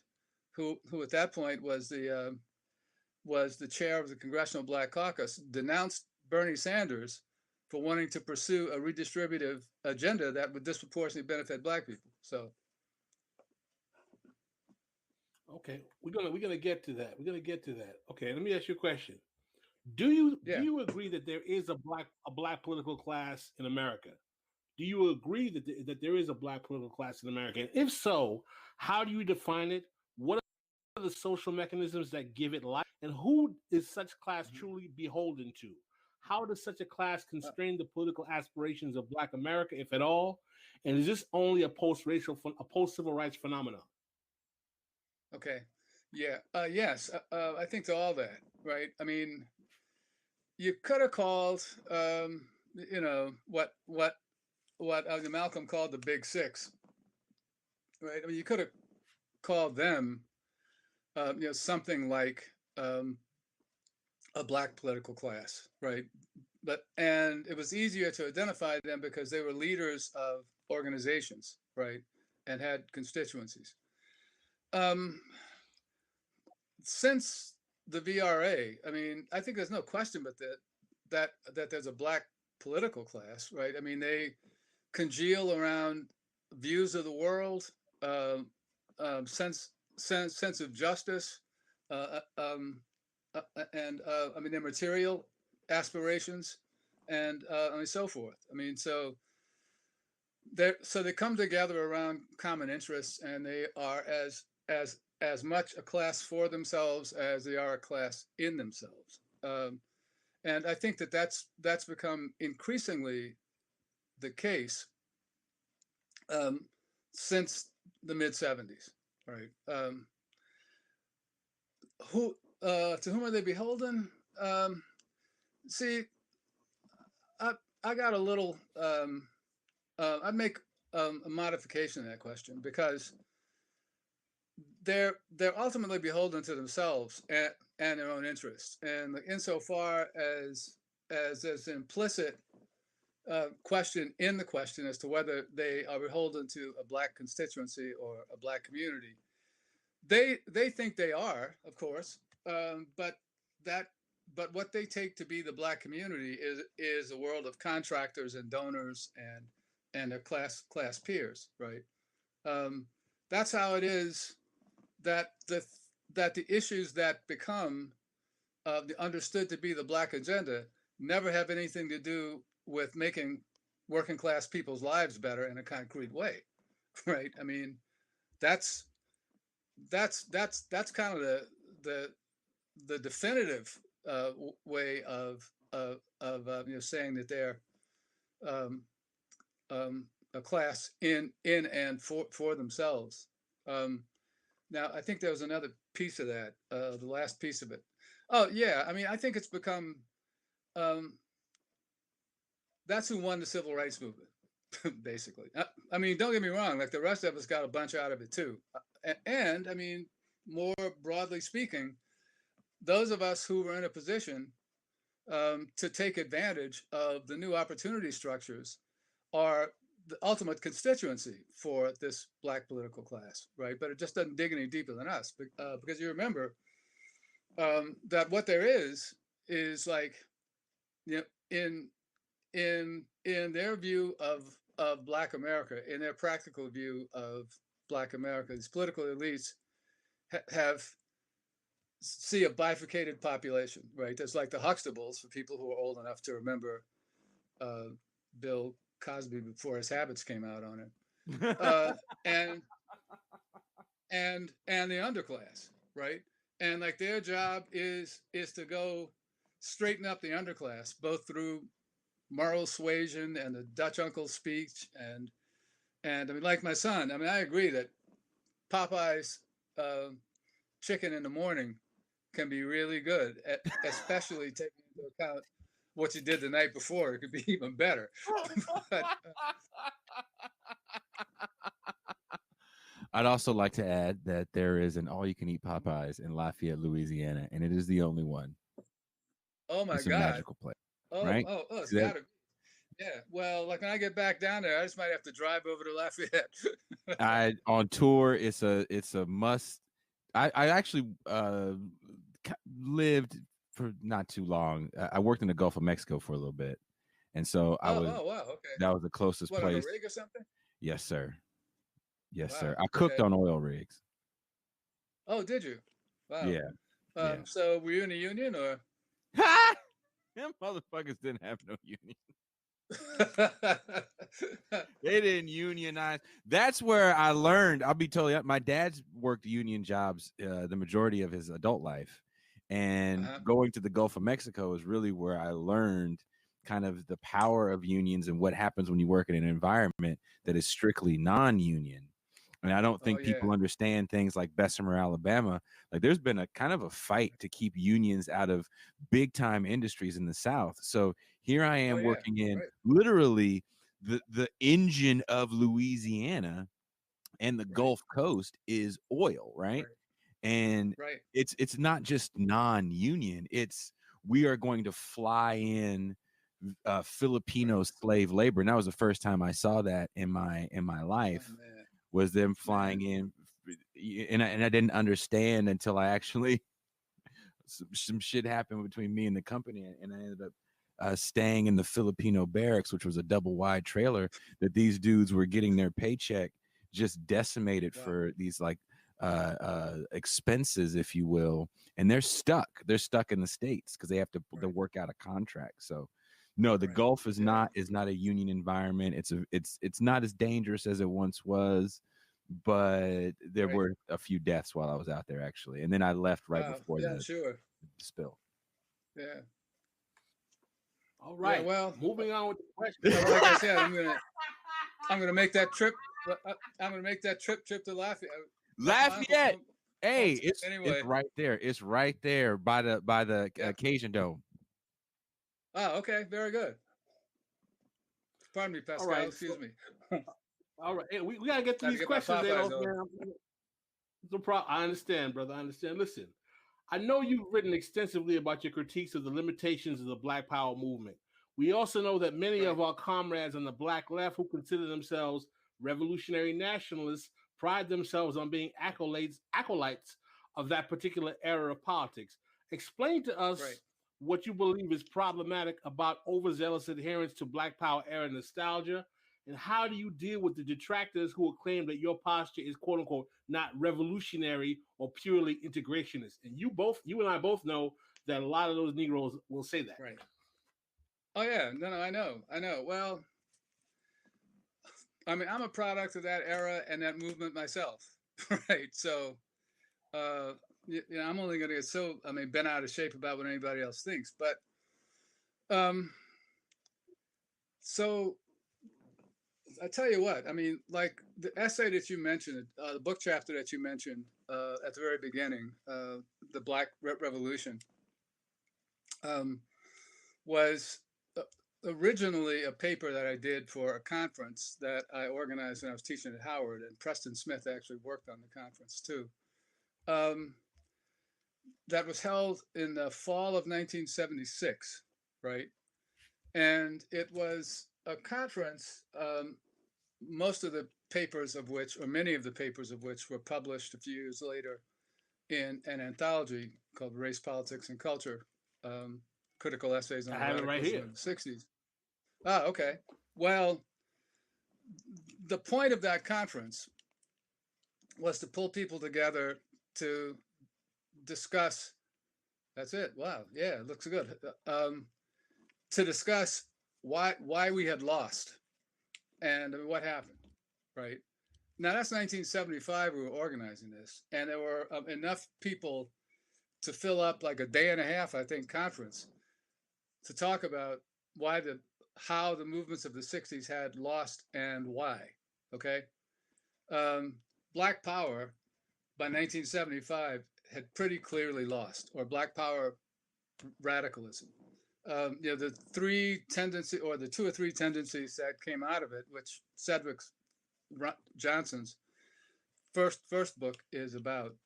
who at that point was the chair of the Congressional Black Caucus, denounced Bernie Sanders for wanting to pursue a redistributive agenda that would disproportionately benefit Black people. So, okay, we're gonna get to that. We're gonna get to that. Okay, let me ask you a question. Do you agree that there is a black political class in America? Do you agree that there is a Black political class in America? And if so, how do you define it? What are the social mechanisms that give it life? And who is such class truly beholden to? How does such a class constrain the political aspirations of Black America, if at all? And is this only a post-civil rights phenomenon? Okay. Yeah. Yes. I think to all that, right? I mean, you could have called, what Malcolm called the Big Six, right? I mean, you could have called them, something like a Black political class, right? and it was easier to identify them because they were leaders of organizations, right, and had constituencies. Since the VRA, I mean, I think there's no question but that there's a black political class, right? I mean, they congeal around views of the world, sense of justice, and I mean their material aspirations, and I mean so forth. I mean, so they come together around common interests, and they are as much a class for themselves as they are a class in themselves. And I think that's become increasingly the case since the mid 70s, right? To whom are they beholden? See, I got a little. I'd make a modification to that question, because they're ultimately beholden to themselves and their own interests, and insofar as there's an implicit question in the question as to whether they are beholden to a black constituency or a black community. They think they are, of course, but what they take to be the black community is a world of contractors and donors and their class peers, right? That's how it is that the issues that become understood to be the black agenda never have anything to do with making working class people's lives better in a concrete way, right? I mean, that's kind of the definitive way of saying that they're a class in and for themselves. Now, I think there was another piece of that, the last piece of it. Oh yeah, I mean, I think it's become that's who won the civil rights movement, basically. I mean, don't get me wrong, like the rest of us got a bunch out of it too. And I mean, more broadly speaking, those of us who were in a position to take advantage of the new opportunity structures are the ultimate constituency for this black political class, right? But it just doesn't dig any deeper than us, because you remember that what there is like, you know, in their view of Black America, in their practical view of Black America, these political elites see a bifurcated population, right? There's like the Huxtables, for people who are old enough to remember Bill Cosby before his habits came out on it, and the underclass, right? And like their job is to go straighten up the underclass, both through moral suasion and the Dutch uncle speech, and I mean, like my son, I mean, I agree that Popeye's chicken in the morning can be really good, especially taking into account what you did the night before. It could be even better. But, I'd also like to add that there is an all-you-can-eat Popeyes in Lafayette, Louisiana, and it is the only one. oh my It's a God! magical place, right? It's gotta be. Yeah. Well, like when I get back down there, I just might have to drive over to Lafayette. On tour, it's a must. I actually lived for not too long. I worked in the Gulf of Mexico for a little bit, and so I was. Oh wow, okay. That was the closest What, place. on a rig or something? Yes, sir. Yes, Wow, sir. I cooked okay. on oil rigs. Oh, did you? Wow. Yeah. Yeah. So were you in a union or? Them motherfuckers didn't have no union. They didn't unionize. That's where I learned. I'll be totally honest. My dad's worked union jobs the majority of his adult life, and going to the Gulf of Mexico is really where I learned kind of the power of unions and what happens when you work in an environment that is strictly non-union. And I don't think people understand things like Bessemer, Alabama. Like there's been a kind of a fight to keep unions out of big time industries in the South. So here I am working in literally the engine of Louisiana, and the Gulf Coast is oil, right? And it's not just non-union. It's we are going to fly in Filipino slave labor, and that was the first time I saw that in my life. Oh, man. Was them flying in, and I didn't understand until I actually some shit happened between me and the company, and I ended up staying in the Filipino barracks, which was a double wide trailer that these dudes were getting their paycheck just decimated for these like expenses, if you will, and they're stuck in the States because they have to work out a contract. So no, the Gulf is not a union environment. It's not as dangerous as it once was, but there were a few deaths while I was out there, actually, and then I left right before the spill. Yeah. All right. Yeah, well, moving on with the question. Like I said, I'm gonna make that trip. I'm gonna make that trip to Lafayette. Hey, it's right there. It's right there by the Cajun Dome. Oh, okay, very good. Pardon me, Pascal. Right, excuse me. All right, hey, we gotta get to these questions. I understand, brother. I understand. Listen, I know you've written extensively about your critiques of the limitations of the Black Power movement. We also know that many of our comrades on the Black left who consider themselves revolutionary nationalists pride themselves on being acolytes of that particular era of politics. Explain to us what you believe is problematic about overzealous adherence to Black Power era nostalgia, and how do you deal with the detractors who will claim that your posture is "quote unquote" not revolutionary or purely integrationist? And you and I both know that a lot of those Negroes will say that. Right. Oh yeah, no, I know. Well, I mean, I'm a product of that era and that movement myself, right? So, I'm only going to get bent out of shape about what anybody else thinks. But, so I tell you what, I mean, like the essay that you mentioned, the book chapter that you mentioned at the very beginning, the Black Revolution, was originally a paper that I did for a conference that I organized when I was teaching at Howard, and Preston Smith actually worked on the conference too. That was held in the fall of 1976, right? And it was a conference, most of the papers of which, or many of the papers of which, were published a few years later in an anthology called Race, Politics, and Culture, critical essays on radicalism in the 60s. Ah, okay. Well, the point of that conference was to pull people together to discuss. That's it. Wow. Yeah, it looks good. To discuss why we had lost and what happened, right? Now that's 1975. We were organizing this, and there were enough people to fill up like a day and a half, I think, conference to talk about how the movements of the 60s had lost and why. Okay. Black Power by 1975 had pretty clearly lost, or Black Power radicalism. The two or three tendencies that came out of it, which Sedgwick Johnson's first book is about,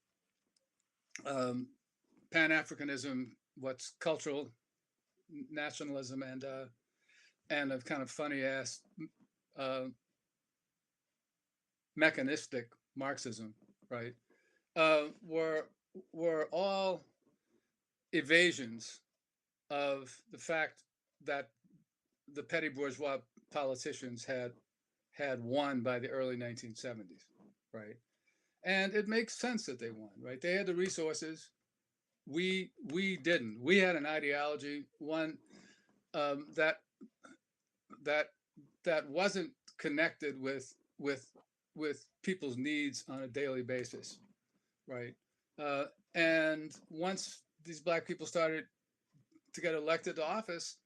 Pan-Africanism, what's cultural nationalism, and a kind of funny ass mechanistic Marxism, right? Were all evasions of the fact that the petty bourgeois politicians had won by the early 1970s, right? And it makes sense that they won, right? They had the resources. We didn't. We had an ideology, one that wasn't connected with people's needs on a daily basis, right? And once these Black people started to get elected to office,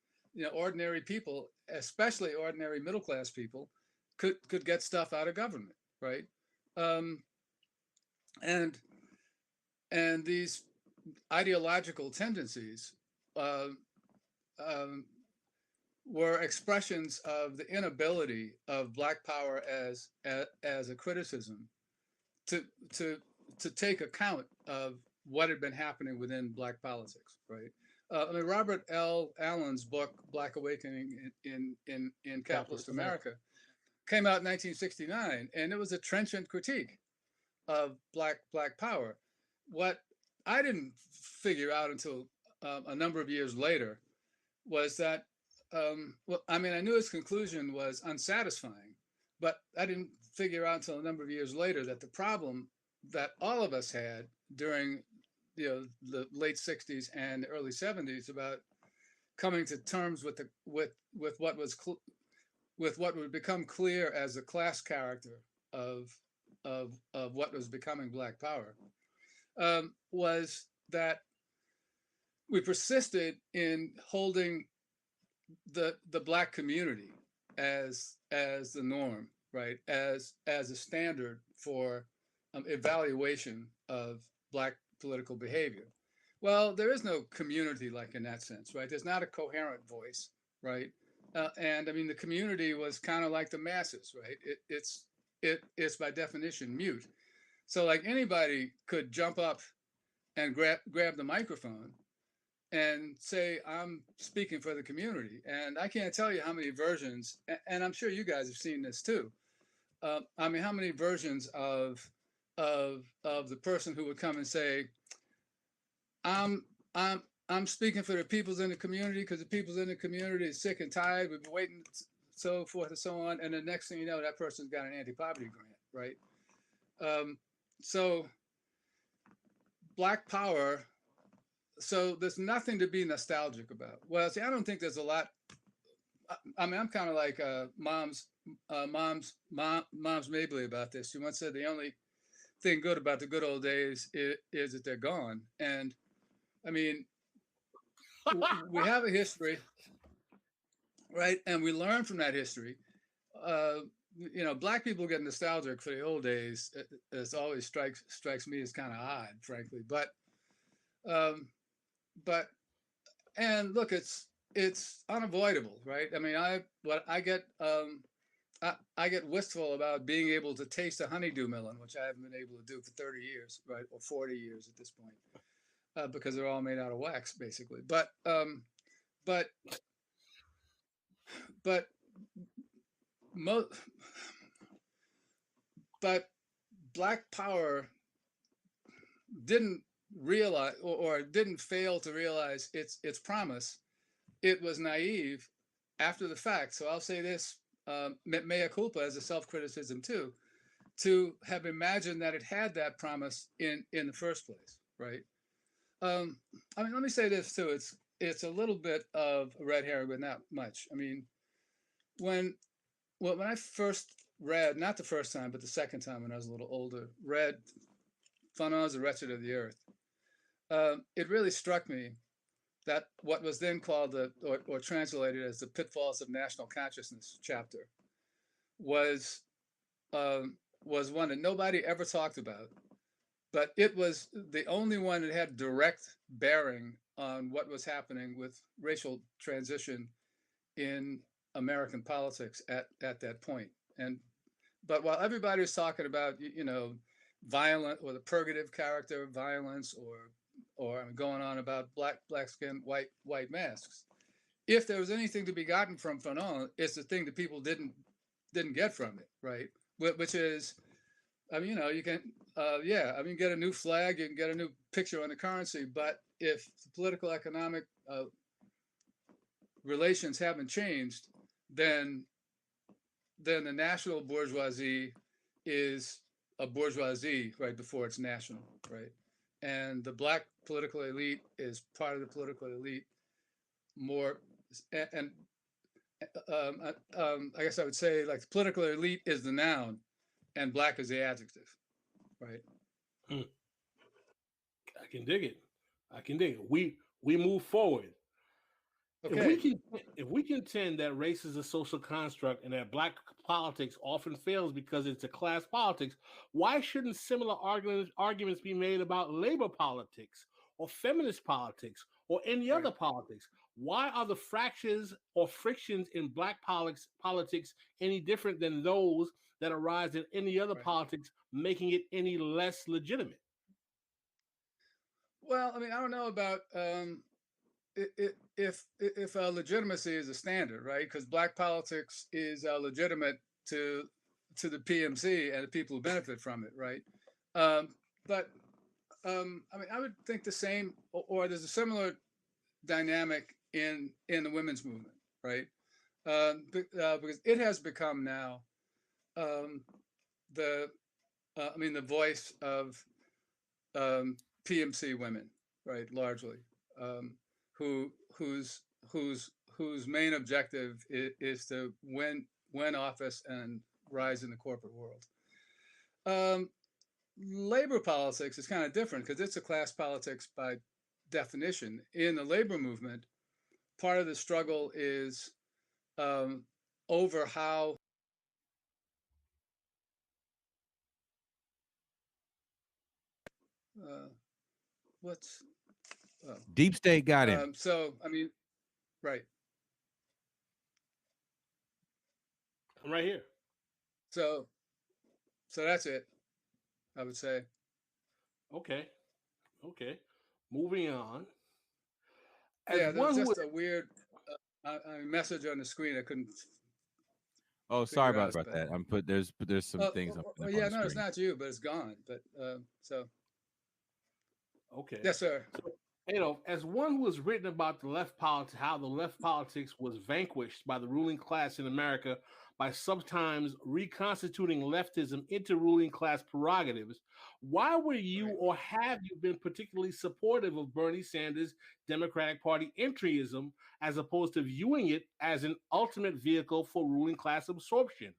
ordinary people, especially ordinary middle class people, could get stuff out of government, right? And these ideological tendencies were expressions of the inability of Black Power as a criticism to take account of what had been happening within Black politics, right? I mean, Robert L. Allen's book Black Awakening in Capitalist America came out in 1969, and it was a trenchant critique of black power. What I didn't figure out until a number of years later was that, well, I mean, I knew his conclusion was unsatisfying, but I didn't figure out until a number of years later that the problem that all of us had during the late 60s and early 70s about coming to terms with what was with what would become clear as the class character of what was becoming Black Power, was that we persisted in holding the Black community as the norm, right? As a standard for evaluation of Black political behavior. Well, there is no community like in that sense, right? There's not a coherent voice, right? And I mean, the community was kind of like the masses, right? It's by definition mute. So like anybody could jump up and grab the microphone and say, I'm speaking for the community. And I can't tell you how many versions, and I'm sure you guys have seen this too. I mean, how many versions of the person who would come and say, I'm speaking for the peoples in the community because the peoples in the community is sick and tired. We've been waiting, so forth and so on. And the next thing you know, that person's got an anti-poverty grant, right? So Black Power. So there's nothing to be nostalgic about. Well, see, I don't think there's a lot. I mean, I'm kind of like Mom's Mabley about this. She once said the only thing good about the good old days is that they're gone. And I mean, we have a history, right? And we learn from that history. Black people get nostalgic for the old days. It always strikes me as kind of odd, frankly. But and look, it's unavoidable, right? I mean, I get wistful about being able to taste a honeydew melon, which I haven't been able to do for 30 years, right, or 40 years at this point, because they're all made out of wax, basically. But Black Power didn't realize or didn't fail to realize its promise. It was naive after the fact. So I'll say this, mea culpa as a self-criticism too, to have imagined that it had that promise in the first place, right? I mean, let me say this too. It's a little bit of a red herring, but not much. I mean, when I first read, not the first time, but the second time when I was a little older, read Fanon's The Wretched of the Earth, it really struck me that what was then called or translated as the Pitfalls of National Consciousness chapter was one that nobody ever talked about, but it was the only one that had direct bearing on what was happening with racial transition in American politics at that point. But while everybody was talking about, violent or the purgative character of violence or going on about black skin, white masks, if there was anything to be gotten from Fanon, it's the thing that people didn't get from it, right? Which is, I mean, you can, get a new flag, you can get a new picture on the currency, but if the political economic relations haven't changed, then the national bourgeoisie is a bourgeoisie right before it's national, right? And the Black political elite is part of the political elite more, and I guess I would say like the political elite is the noun and Black is the adjective, right? I can dig it. We move forward. Okay. If we contend that race is a social construct and that Black politics often fails because it's a class politics, why shouldn't similar arguments be made about labor politics or feminist politics or any other politics? Why are the fractures or frictions in Black politics any different than those that arise in any other politics, making it any less legitimate? Well, I mean, I don't know about if legitimacy is a standard, right? Because black politics is legitimate to the PMC and the people who benefit from it, right? But I mean, I would think the same, or there's a similar dynamic in the women's movement, right? Because it has become now the the voice of PMC women, right? Largely, who whose main objective is to win office and rise in the corporate world. Labor politics is kind of different because it's a class politics by definition. In the labor movement, part of the struggle is over how what's Deep State got him. so I mean, right. I'm right here. So that's it, I would say. Okay. Moving on. Yeah, there's just a weird message on the screen. I couldn't. Oh, sorry about that. There's some things. Yeah, no, it's not you, but it's gone. But so. Okay. Yes, sir. So, as one who has written about the left politics, how the left politics was vanquished by the ruling class in America by sometimes reconstituting leftism into ruling class prerogatives, why were you or have you been particularly supportive of Bernie Sanders' Democratic Party entryism as opposed to viewing it as an ultimate vehicle for ruling class absorption?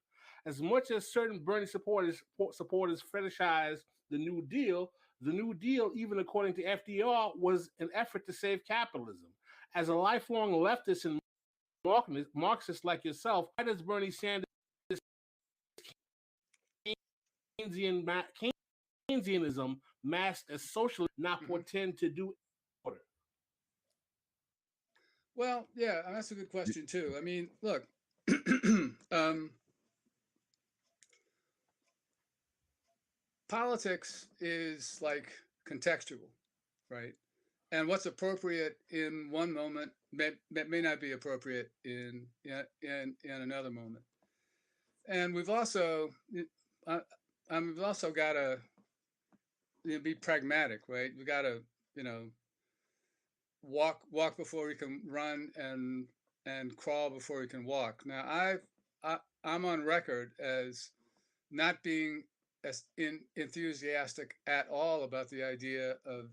As much as certain Bernie supporters fetishize the New Deal, even according to FDR, was an effort to save capitalism. As a lifelong leftist and Marxist like yourself, why does Bernie Sanders' Keynesianism masked as socialist not portend to do order? Well, yeah, that's a good question too. I mean, look, politics is like contextual, right? And what's appropriate in one moment may not be appropriate in another moment. And we've also got to be pragmatic, right? We got to walk before we can run, and crawl before we can walk. Now I'm on record as not being as enthusiastic at all about the idea of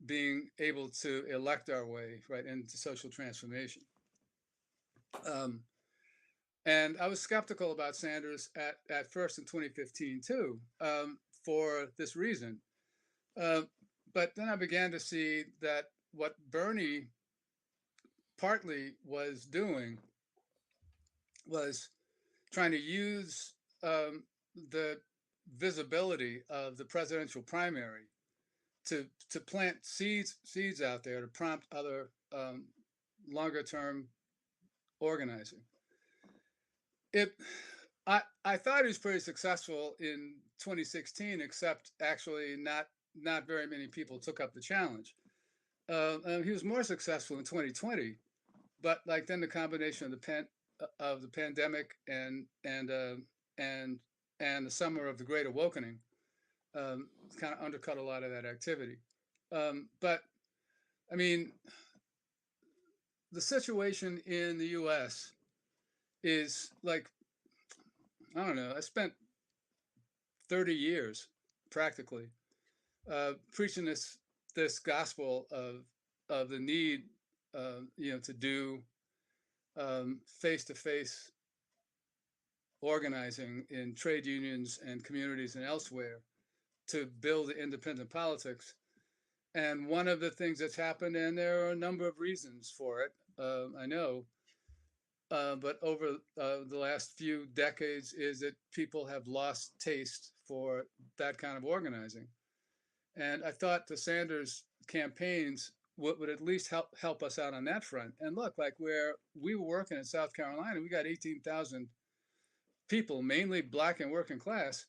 being able to elect our way right into social transformation. And I was skeptical about Sanders at first in 2015 too, for this reason. But then I began to see that what Bernie partly was doing was trying to use the visibility of the presidential primary to plant seeds out there to prompt other longer term organizing. I thought he was pretty successful in 2016, except actually not very many people took up the challenge. He was more successful in 2020, but like then the combination of the pandemic and the summer of the Great Awakening kind of undercut a lot of that activity. But I mean, the situation in the U.S. is like, I don't know, I spent 30 years practically preaching this gospel of the need to do face-to-face organizing in trade unions and communities and elsewhere to build independent politics. And one of the things that's happened, and there are a number of reasons for it, I know, but over the last few decades, is that people have lost taste for that kind of organizing. And I thought the Sanders campaigns would at least help us out on that front. And look, like where we were working in South Carolina, we got 18,000 people, mainly Black and working class,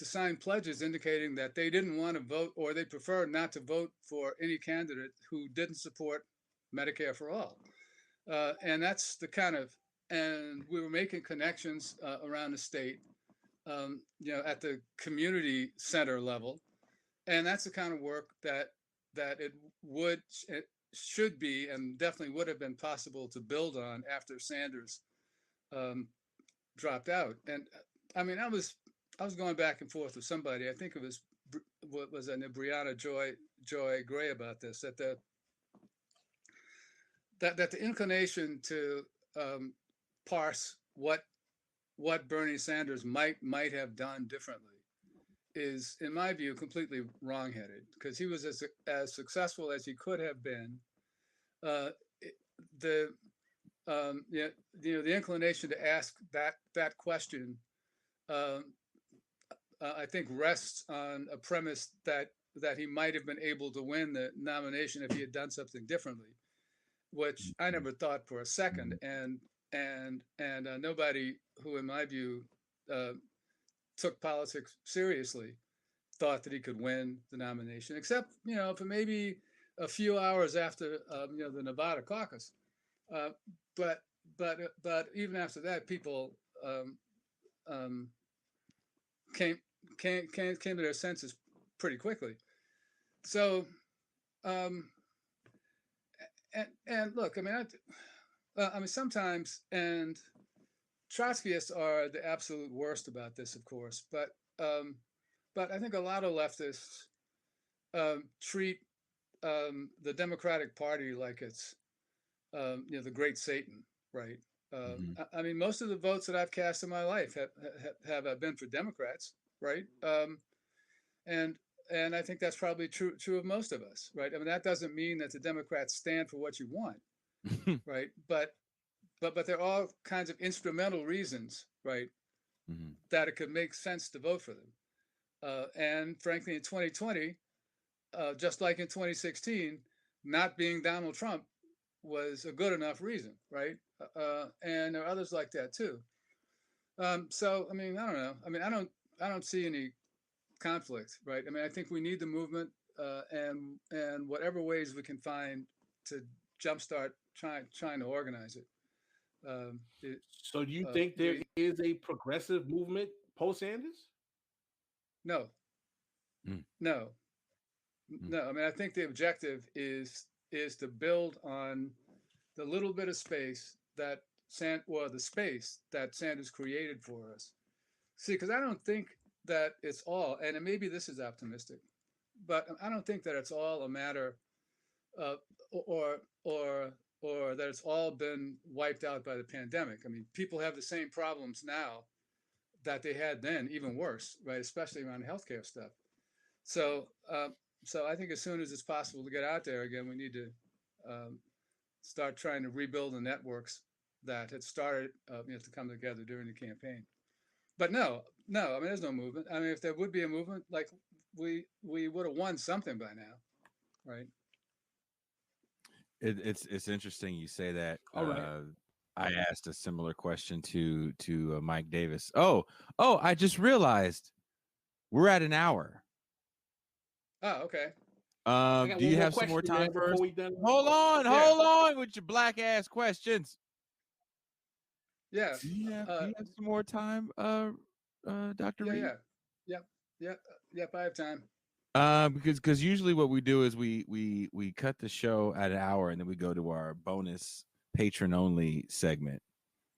to sign pledges indicating that they didn't want to vote, or they prefer not to vote for any candidate who didn't support Medicare for all. And that's the kind of, and we were making connections around the state, at the community center level. And that's the kind of work that it should be, and definitely would have been possible to build on after Sanders dropped out. And I mean, I was going back and forth with somebody. I think it was Brianna Joy Gray about this, that the inclination to parse what Bernie Sanders might have done differently is, in my view, completely wrongheaded, because he was as successful as he could have been. The inclination to ask that question, I think, rests on a premise that he might have been able to win the nomination if he had done something differently, which I never thought for a second. And nobody who, in my view, took politics seriously thought that he could win the nomination, except, for maybe a few hours after, the Nevada caucus. But even after that, people came to their senses pretty quickly. So, and look, I mean, sometimes, and Trotskyists are the absolute worst about this, of course, but I think a lot of leftists treat the Democratic Party like it's the great Satan, right? I mean, most of the votes that I've cast in my life have been for Democrats, right? And I think that's probably true of most of us, right? I mean, that doesn't mean that the Democrats stand for what you want, right? But there are all kinds of instrumental reasons, right, that it could make sense to vote for them. And frankly, in 2020, just like in 2016, not being Donald Trump was a good enough reason, right? And there are others like that too. So, I mean, I don't know. I mean, I don't see any conflict, right? I mean, I think we need the movement, and whatever ways we can find to jumpstart trying to organize it. So do you think there is a progressive movement post Sanders? No. No. I mean, I think the objective is to build on the little bit of space that Sanders created for us. See, because I don't think that it's all, and maybe this is optimistic, but I don't think that it's all a matter of, or that it's all been wiped out by the pandemic. I mean, people have the same problems now that they had then, even worse, right? Especially around healthcare stuff. So I think as soon as it's possible to get out there again, we need to start trying to rebuild the networks that had started, to come together during the campaign. But no, I mean, there's no movement. I mean, if there would be a movement, like we would have won something by now, right? It's interesting you say that. All right. I asked a similar question to Mike Davis. Oh, I just realized we're at an hour. Oh, okay. Do you have some more time first? Hold on with your black ass questions. Yeah. Do you have some more time, Dr. Reed? Yep, I have time. Because usually what we do is we cut the show at an hour and then we go to our bonus patron only segment.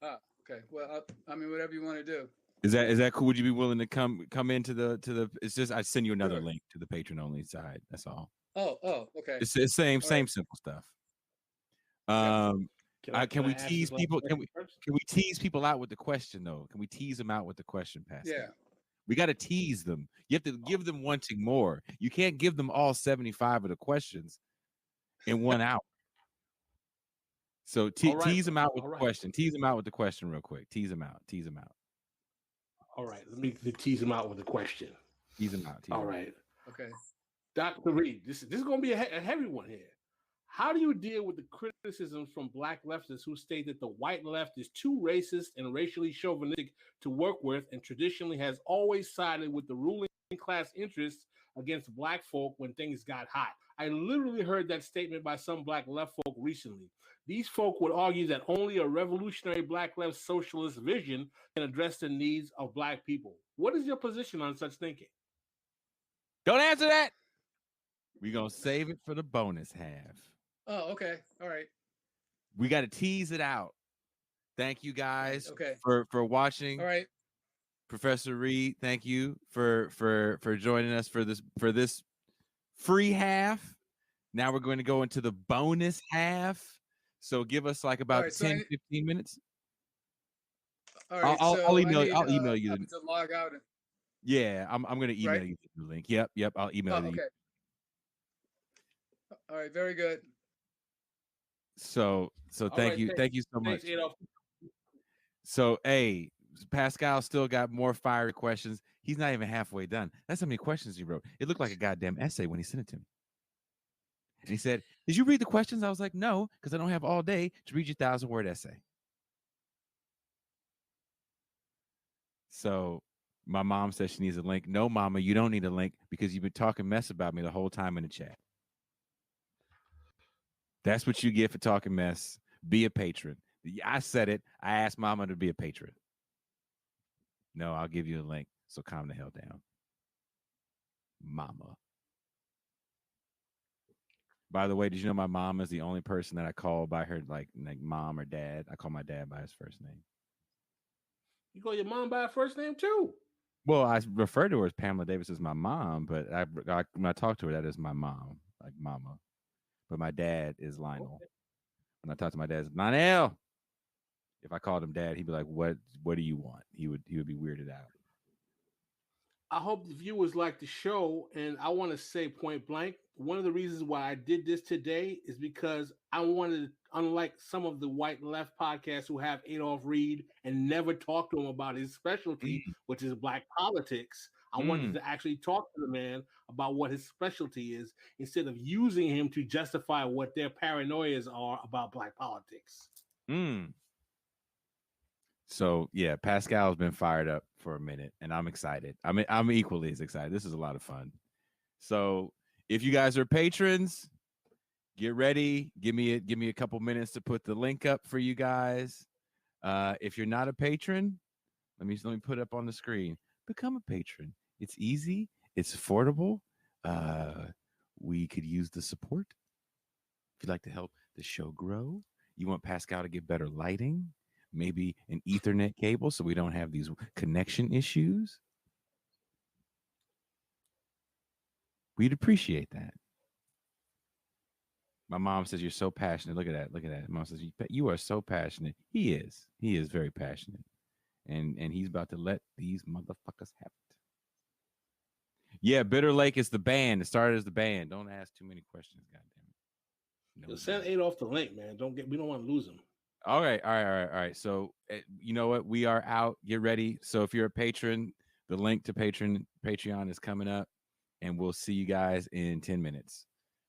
Oh, okay. Well, I mean, whatever you want to do. Is that cool? Would you be willing to come into the? It's just I send you another link to the patron only side. That's all. Oh, okay. It's the same simple stuff. Can we tease people? Can we tease people out with the question though? Can we tease them out with the question, Pastor? Yeah. We got to tease them. You have to give them wanting more. You can't give them all 75 of the questions in 1 hour. So tease them out with the question. Tease them out with the question real quick. Tease them out. All right. Let me tease them out with a question. Tease them out. All right. Okay. Dr. Reed, this is going to be a heavy one here. How do you deal with the criticisms from black leftists who state that the white left is too racist and racially chauvinistic to work with and traditionally has always sided with the ruling class interests against black folk when things got hot? I literally heard that statement by some black left folk recently. These folk would argue that only a revolutionary black left socialist vision can address the needs of black people. What is your position on such thinking? Don't answer that. We're going to save it for the bonus half. Oh, okay. All right. We got to tease it out. Thank you guys okay. for watching. All right. Professor Reed, thank you for joining us for this free half. Now we're going to go into the bonus half. So give us like about 10, 15 minutes. All right. I'll email you to log out. Yeah, I'm going to email you the link. Yep. I'll email you. Okay. All right. Very good. So thank you so much. Adolph. So, hey, Pascal still got more fiery questions. He's not even halfway done. That's how many questions he wrote. It looked like a goddamn essay when he sent it to me. And he said, "Did you read the questions?" I was like, "No, because I don't have all day to read your 1,000-word essay." So my mom says she needs a link. No, Mama, you don't need a link because you've been talking mess about me the whole time in the chat. That's what you get for talking mess. Be a patron. I said it. I asked Mama to be a patron. No, I'll give you a link. So calm the hell down. Mama. By the way, did you know my mom is the only person that I call by her like mom or dad? I call my dad by his first name. You call your mom by her first name too? Well, I refer to her as Pamela Davis as my mom, but when I talk to her, that is my mom, like Mama. But my dad is Lionel. Okay. When I talk to my dad, it's Lionel. If I called him dad, he'd be like, "What do you want?" He would be weirded out. I hope the viewers like the show, and I want to say point blank, one of the reasons why I did this today is because I wanted, unlike some of the white left podcasts who have Adolph Reed and never talk to him about his specialty, which is black politics, I wanted to actually talk to the man about what his specialty is instead of using him to justify what their paranoias are about black politics. So yeah, Pascal's been fired up for a minute, and I'm excited. I mean, I'm equally as excited. This is a lot of fun. So if you guys are patrons, get ready. Give me a couple minutes to put the link up for you guys. If you're not a patron, let me put it up on the screen. Become a patron. It's easy. It's affordable. We could use the support. If you'd like to help the show grow, you want Pascal to get better lighting, maybe an Ethernet cable so we don't have these connection issues. We'd appreciate that. My mom says, "You're so passionate." Look at that. Look at that. Mom says, "You are so passionate." He is. He is very passionate. And he's about to let these motherfuckers have it. Yeah, Bitter Lake is the band. It started as the band. Don't ask too many questions, goddamn it. No, send Adolph the link, man. We don't want to lose him. All right. So you know what? We are out. Get ready. So if you're a patron, the link to Patreon is coming up, and we'll see you guys in 10 minutes.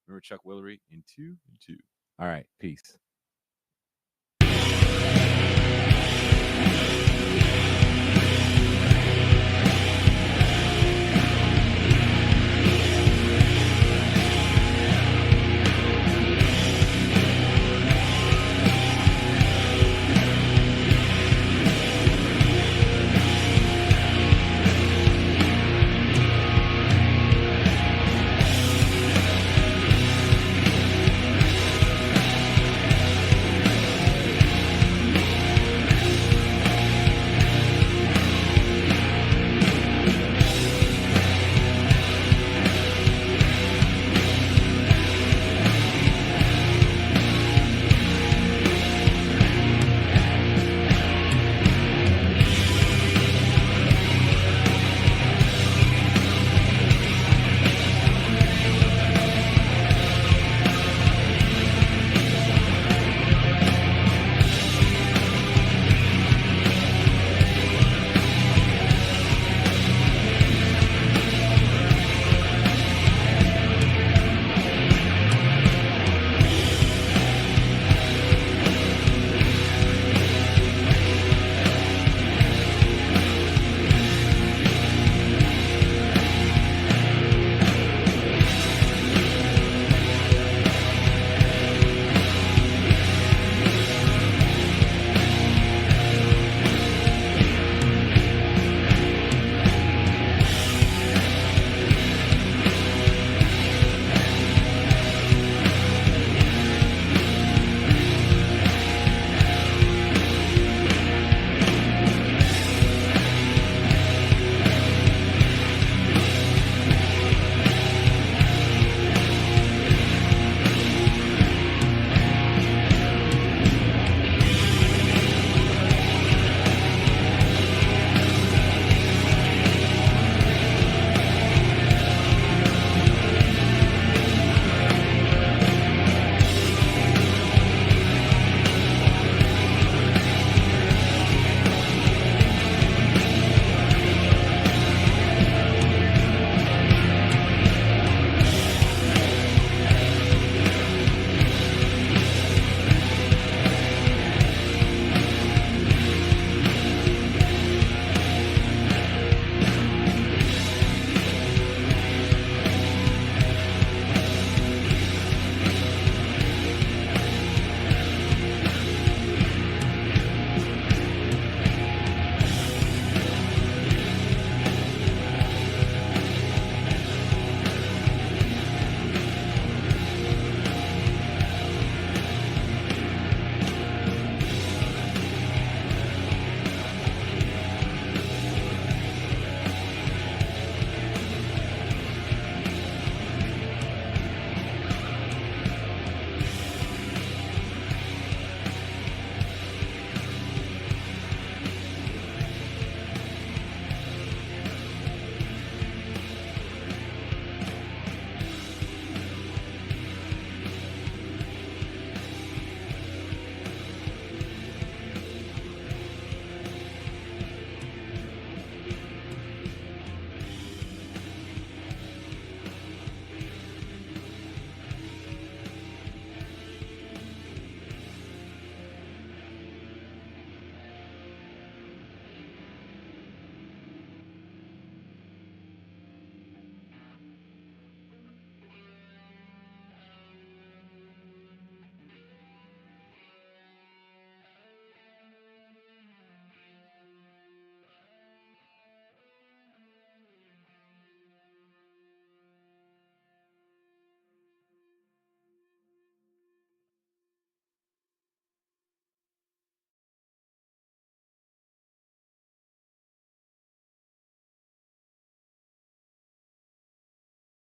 Remember Chuck Willery in 2 and 2. All right. Peace.